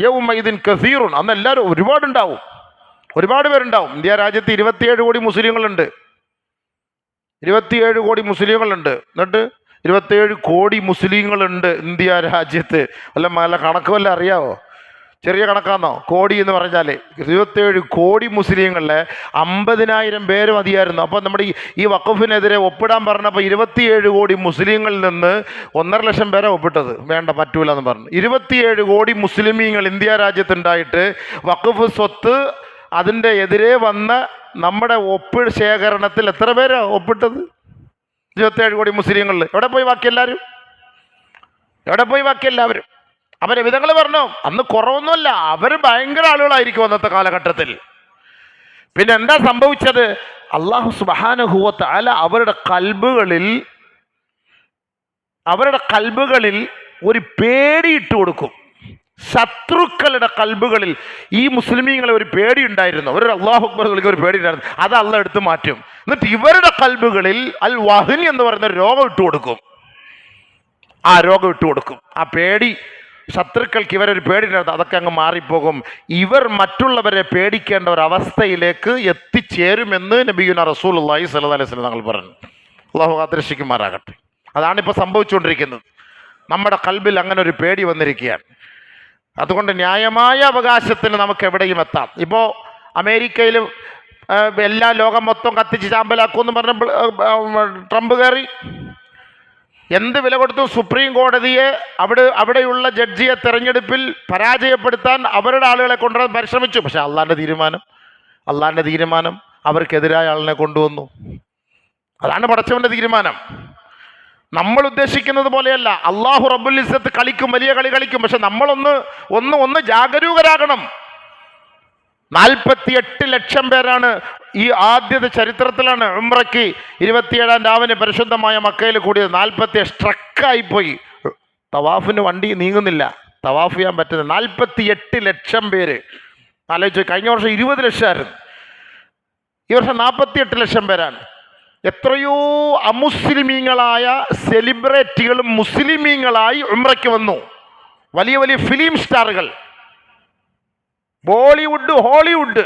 യൗമൈദിൻ കസീറുൻ, അന്നെല്ലാവരും ഒരുപാട് പേരുണ്ടാവും. ഇന്ത്യ രാജ്യത്ത് 27 കോടി മുസ്ലിങ്ങളുണ്ട്. 27 കോടി മുസ്ലിങ്ങളുണ്ട്. എന്നിട്ട് 27 കോടി മുസ്ലിങ്ങളുണ്ട് ഇന്ത്യ രാജ്യത്ത്. വല്ല കണക്ക് വല്ല അറിയാവോ? ചെറിയ കണക്കാന്നോ കോടി എന്ന് പറഞ്ഞാൽ? 27 കോടി മുസ്ലിങ്ങളിലെ 50,000 പേര് മതിയായിരുന്നു. അപ്പോൾ നമ്മുടെ ഈ വഖഫിനെതിരെ ഒപ്പിടാൻ പറഞ്ഞപ്പോൾ 27 കോടി മുസ്ലിങ്ങളിൽ നിന്ന് 1.5 ലക്ഷം പേരെ ഒപ്പിട്ടത്. വേണ്ട, പറ്റൂല എന്ന് പറഞ്ഞു. 27 കോടി മുസ്ലിമീങ്ങൾ ഇന്ത്യ രാജ്യത്തുണ്ടായിട്ട് വഖഫ് സ്വത്ത് അതിൻ്റെ എതിരെ വന്ന നമ്മുടെ ഒപ്പ് ശേഖരണത്തിൽ എത്ര പേരാ ഒപ്പിട്ടത്? 27 കോടി മുസ്ലിങ്ങളിൽ. എവിടെ പോയി ബാക്കി എല്ലാവരും? അവരെ വിധങ്ങൾ പറഞ്ഞു, അന്ന് കുറവൊന്നുമല്ല, അവർ ഭയങ്കര ആളുകളായിരിക്കും അന്നത്തെ കാലഘട്ടത്തിൽ. പിന്നെ എന്താ സംഭവിച്ചത്? അല്ലാഹു സുബ്ഹാനഹു വ തആല അവരുടെ കൽബുകളിൽ ഒരു പേടി ഇട്ട് കൊടുക്കും. ശത്രുക്കളുടെ കൽബുകളിൽ ഈ മുസ്ലിമീങ്ങളെ ഒരു പേടി ഉണ്ടായിരുന്നു. ഒരു അല്ലാഹു അക്ബർ വിളിക്കുന്ന ഒരു പേടി ഉണ്ടായിരുന്നു. അത് അല്ലാഹ് എടുത്ത് മാറ്റും. എന്നിട്ട് ഇവരുടെ കൽബുകളിൽ അൽ വഹ്ൻ എന്ന് പറയുന്ന രോഗം ഇട്ട് കൊടുക്കും. ആ പേടി, ശത്രുക്കൾക്ക് ഇവരൊരു പേടി ഉണ്ടായിരുന്നു, അതൊക്കെ അങ്ങ് മാറിപ്പോകും. ഇവർ മറ്റുള്ളവരെ പേടിക്കേണ്ട ഒരു അവസ്ഥയിലേക്ക് എത്തിച്ചേരുമെന്ന് നബിയുനാ റസൂലുള്ളാഹി സ്വല്ലല്ലാഹു അലൈഹി വസല്ലം തങ്ങൾ പറഞ്ഞു. അല്ലാഹു കാത്തുരക്ഷിക്കുമാറാകട്ടെ. അതാണിപ്പോൾ സംഭവിച്ചുകൊണ്ടിരിക്കുന്നത്. നമ്മുടെ കൽബിൽ അങ്ങനെ ഒരു പേടി വന്നിരിക്കുകയാണ്. അതുകൊണ്ട് ന്യായമായ അവകാശത്തിന് നമുക്ക് എവിടെയും എത്താം. ഇപ്പോൾ അമേരിക്കയിൽ എല്ലാ ലോകം മൊത്തം കത്തിച്ച് ചാമ്പലാക്കുമെന്ന് പറഞ്ഞപ്പോൾ ട്രംപ് കയറി. എന്ത് വില കൊടുത്തു? സുപ്രീം കോടതിയെ അവിടെയുള്ള ജഡ്ജിയെ തെരഞ്ഞെടുപ്പിൽ പരാജയപ്പെടുത്താൻ അവരുടെ ആളുകളെ കൊണ്ടുവരാൻ പരിശ്രമിച്ചു. പക്ഷെ അള്ളാൻ്റെ തീരുമാനം അവർക്കെതിരായ ആളിനെ കൊണ്ടുവന്നു. അതാണ് പടച്ചവൻ്റെ തീരുമാനം. നമ്മൾ ഉദ്ദേശിക്കുന്നത് പോലെയല്ല. അള്ളാഹു റബ്ബുൽ ഇസ്സത്ത് കളിക്കും, വലിയ കളി കളിക്കും. പക്ഷെ നമ്മളൊന്ന് ജാഗരൂകരാകണം. 48 ലക്ഷം പേരാണ് ഈ ആദ്യത്തെ ചരിത്രത്തിലാണ് ഉംറയ്ക്ക് 27-ാം രാവിലെ പരിശുദ്ധമായ മക്കയിൽ കൂടിയത്. 47 സ്ട്രക്കായിപ്പോയി. തവാഫിന് വണ്ടി നീങ്ങുന്നില്ല, തവാഫ് ചെയ്യാൻ പറ്റുന്നത്. 48 ലക്ഷം പേര്. ആലോചിച്ചു. കഴിഞ്ഞ വർഷം 20 ലക്ഷമായിരുന്നു, ഈ വർഷം 48 ലക്ഷം പേരാണ്. എത്രയോ അമുസ്ലിമീങ്ങളായ സെലിബ്രിറ്റികളും മുസ്ലിമീങ്ങളായി ഉംറയ്ക്ക് വന്നു. വലിയ വലിയ ഫിലിം സ്റ്റാറുകൾ, ബോളിവുഡ്, ഹോളിവുഡ്.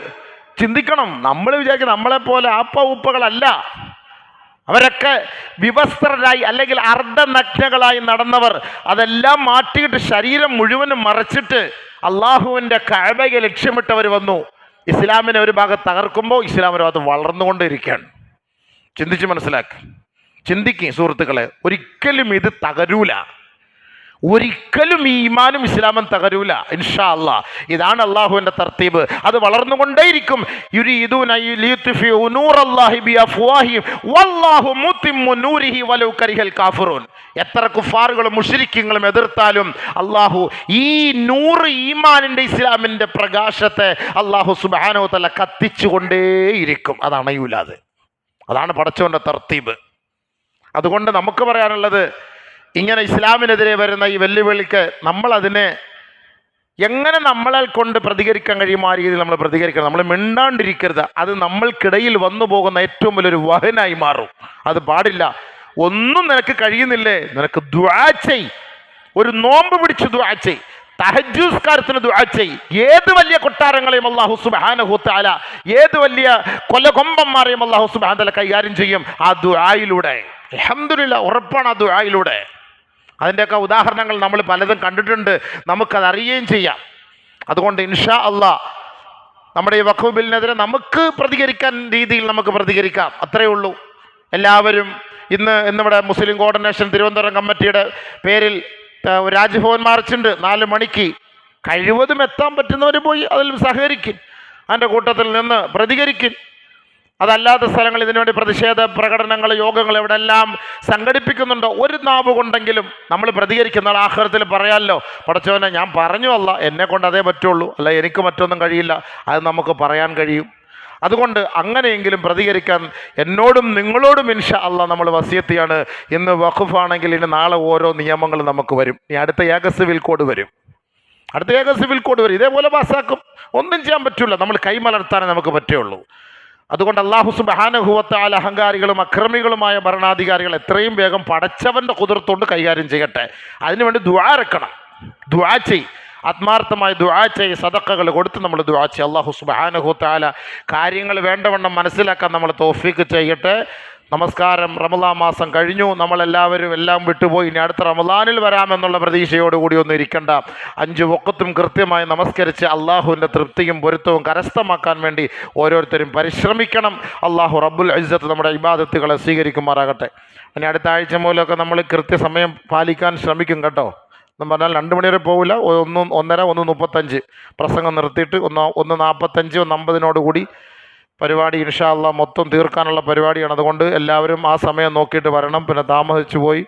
ചിന്തിക്കണം. നമ്മൾ വിചാരിക്കും നമ്മളെപ്പോലെ ആപ്പ ഉപ്പകളല്ല. അവരൊക്കെ വിവസ്ത്രരായി അല്ലെങ്കിൽ അർദ്ധനഗ്നകളായി നടന്നവർ അതെല്ലാം മാറ്റിയിട്ട് ശരീരം മുഴുവനും മറച്ചിട്ട് അള്ളാഹുവിൻ്റെ കഅബയെ ലക്ഷ്യമിട്ടവർ വന്നു. ഇസ്ലാമിനെ ഒരു ഭാഗത്ത് തകർക്കുമ്പോൾ ഇസ്ലാം ഒരു ഭാഗത്ത് വളർന്നുകൊണ്ടിരിക്കുകയാണ്. ചിന്തിച്ച് മനസ്സിലാക്കി, ചിന്തിക്കും സുഹൃത്തുക്കളെ. ഒരിക്കലും ഇത് തകരൂല, ഒരിക്കലും ഈ ഈമാനും ഇസ്ലാമും തകരൂല ഇൻഷാ അല്ലാഹ്. ഇതാണ് അള്ളാഹുവിൻ്റെ തർത്തീബ്. അത് വളർന്നുകൊണ്ടേയിരിക്കും. യുരീദൂന ലിയുത്ഫിഉ നൂറല്ലാഹി ബിഅഫ്വാഹിഹിം വല്ലാഹു മുത്തിമ്മു നൂരിഹി വലൗ കരിഹൽ കാഫിറൂൻ. എത്ര കുഫാറുകളും മുശ്രിക്കുകളും എതിർത്താലും അള്ളാഹു ഈ നൂറ് ഈമാനിൻ്റെ ഇസ്ലാമിൻ്റെ പ്രകാശത്തെ അള്ളാഹു സുബ്ഹാനഹു വ തആല കത്തിച്ചുകൊണ്ടേയിരിക്കും. അതാണ് അതാണ് പടച്ചവൻ്റെ തർത്തീബ്. അതുകൊണ്ട് നമുക്ക് പറയാനുള്ളത്, ഇങ്ങനെ ഇസ്ലാമിനെതിരെ വരുന്ന ഈ വെല്ലുവിളിക്ക് നമ്മളതിനെ എങ്ങനെ നമ്മളെ കൊണ്ട് പ്രതികരിക്കാൻ കഴിയും ആ രീതിയിൽ നമ്മൾ പ്രതികരിക്കണം. നമ്മൾ മിണ്ടാണ്ടിരിക്കരുത്. അത് നമ്മൾക്കിടയിൽ വന്നു പോകുന്ന ഏറ്റവും വലിയൊരു വഹനായി മാറും. അത് പാടില്ല. ഒന്നും നിനക്ക് കഴിയുന്നില്ലേ, നിനക്ക് ദുആ ചെയ്. ഒരു നോമ്പ് പിടിച്ച് ദുആ ചെയ്. തഹജ്ജുദ്കാരത്തിന് ദുആ ചെയ്. ഏത് വലിയ കൊട്ടാരങ്ങളെയും അല്ലാഹു സുബ്ഹാനഹു വ തആല, ഏത് വലിയ കൊലകൊമ്പന്മാരെയും അല്ലാഹു സുബ്ഹാനഹു വ തആല കൈകാര്യം ചെയ്യും ആ ദുആയിലൂടെ. അൽഹംദുലില്ലാഹ്, ഉറപ്പാണ് ആ ദുആയിലൂടെ. അതിൻ്റെയൊക്കെ ഉദാഹരണങ്ങൾ നമ്മൾ പലതും കണ്ടിട്ടുണ്ട്, നമുക്കത് അറിയുകയും ചെയ്യാം. അതുകൊണ്ട് ഇൻഷാ അല്ലാഹ് നമ്മുടെ ഈ വഖഫ് ബില്ലിനെതിരെ നമുക്ക് പ്രതികരിക്കാൻ രീതിയിൽ നമുക്ക് പ്രതികരിക്കാം, അത്രയേ ഉള്ളൂ. എല്ലാവരും ഇന്നിവിടെ മുസ്ലിം കോർഡിനേഷൻ തിരുവനന്തപുരം കമ്മിറ്റിയുടെ പേരിൽ രാജ്ഭവൻ മാർച്ചുണ്ട് 4 മണിക്ക്. കഴിവതും എത്താൻ പറ്റുന്നവർ പോയി അതിൽ സഹകരിക്കും, അതിൻ്റെ കൂട്ടത്തിൽ നിന്ന് പ്രതികരിക്കും. അതല്ലാത്ത സ്ഥലങ്ങൾ ഇതിനുവേണ്ടി പ്രതിഷേധ പ്രകടനങ്ങൾ, യോഗങ്ങൾ എവിടെല്ലാം സംഘടിപ്പിക്കുന്നുണ്ടോ, ഒരു നാവ് കൊണ്ടെങ്കിലും നമ്മൾ പ്രതികരിക്കുന്ന ആഖിറത്തിൽ പറയാമല്ലോ, പടച്ചവനെ ഞാൻ പറഞ്ഞു അല്ല, എന്നെ കൊണ്ട് അതേ പറ്റുള്ളൂ, അല്ല എനിക്ക് മറ്റൊന്നും കഴിയില്ല, അത് നമുക്ക് പറയാൻ കഴിയും. അതുകൊണ്ട് അങ്ങനെയെങ്കിലും പ്രതികരിക്കാൻ എന്നോടും നിങ്ങളോടും ഇൻഷാ അല്ലാഹ് നമ്മൾ വസിയത്തിയാണ്. ഇന്ന് വഖഫാണെങ്കിൽ ഇനി നാളെ ഓരോ നിയമങ്ങൾ നമുക്ക് വരും. ഇനി അടുത്ത ഏക സിവിൽ കോഡ് വരും, ഇതേപോലെ പാസ്സാക്കും. ഒന്നും ചെയ്യാൻ പറ്റില്ല, നമ്മൾ കൈമലർത്താനേ നമുക്ക് പറ്റുള്ളൂ. അതുകൊണ്ട് അല്ലാഹു സുബ്ഹാനഹു വ തആല അഹങ്കാരികളും അക്രമികളുമായ ഭരണാധികാരികൾ എത്രയും വേഗം പടച്ചവൻ്റെ കുതിർത്തുകൊണ്ട് കൈകാര്യം ചെയ്യട്ടെ. അതിനുവേണ്ടി ദുആ ഇറക്കണം, ദുആ ചെയ്, ആത്മാർത്ഥമായി ദുആ ചെയ്, സദഖകൾ കൊടുത്ത് നമ്മൾ ദുആ ചെയ്യും. അല്ലാഹു സുബ്ഹാനഹു വ തആല കാര്യങ്ങൾ വേണ്ടവണ്ണം മനസ്സിലാക്കാൻ നമ്മൾ തൗഫീഖ് ചെയ്യട്ടെ. നമസ്കാരം. റമളാൻ മാസം കഴിഞ്ഞു, നമ്മളെല്ലാവരും എല്ലാം വിട്ടുപോയി. ഇനി അടുത്ത റമളാനിൽ വരാമെന്നുള്ള പ്രതീക്ഷയോടുകൂടി ഒന്നും ഇരിക്കണ്ട. 5 വഖത്തും കൃത്യമായി നമസ്കരിച്ച് അള്ളാഹുവിൻ്റെ തൃപ്തിയും പൊരുത്തവും കരസ്ഥമാക്കാൻ വേണ്ടി ഓരോരുത്തരും പരിശ്രമിക്കണം. അള്ളാഹു റബ്ബുൽ ഇസ്സത്ത് നമ്മുടെ ഇബാദത്തുകളെ സ്വീകരിക്കുമാറാകട്ടെ. ഇനി അടുത്ത ആഴ്ച മൂലമൊക്കെ നമ്മൾ കൃത്യസമയം പാലിക്കാൻ ശ്രമിക്കും കേട്ടോ. എന്ന് പറഞ്ഞാൽ 2 മണി വരെ പോകില്ല, 1:30, 1:35 പ്രസംഗം നിർത്തിയിട്ട് 1:45, 1:50 പരിപാടി ഇൻഷാ അല്ലാഹ് മൊത്തം തീർക്കാനുള്ള പരിപാടിയാണ്. അതുകൊണ്ട് എല്ലാവരും ആ സമയം നോക്കിയിട്ട് വരണം. പിന്നെ താമസിച്ചു പോയി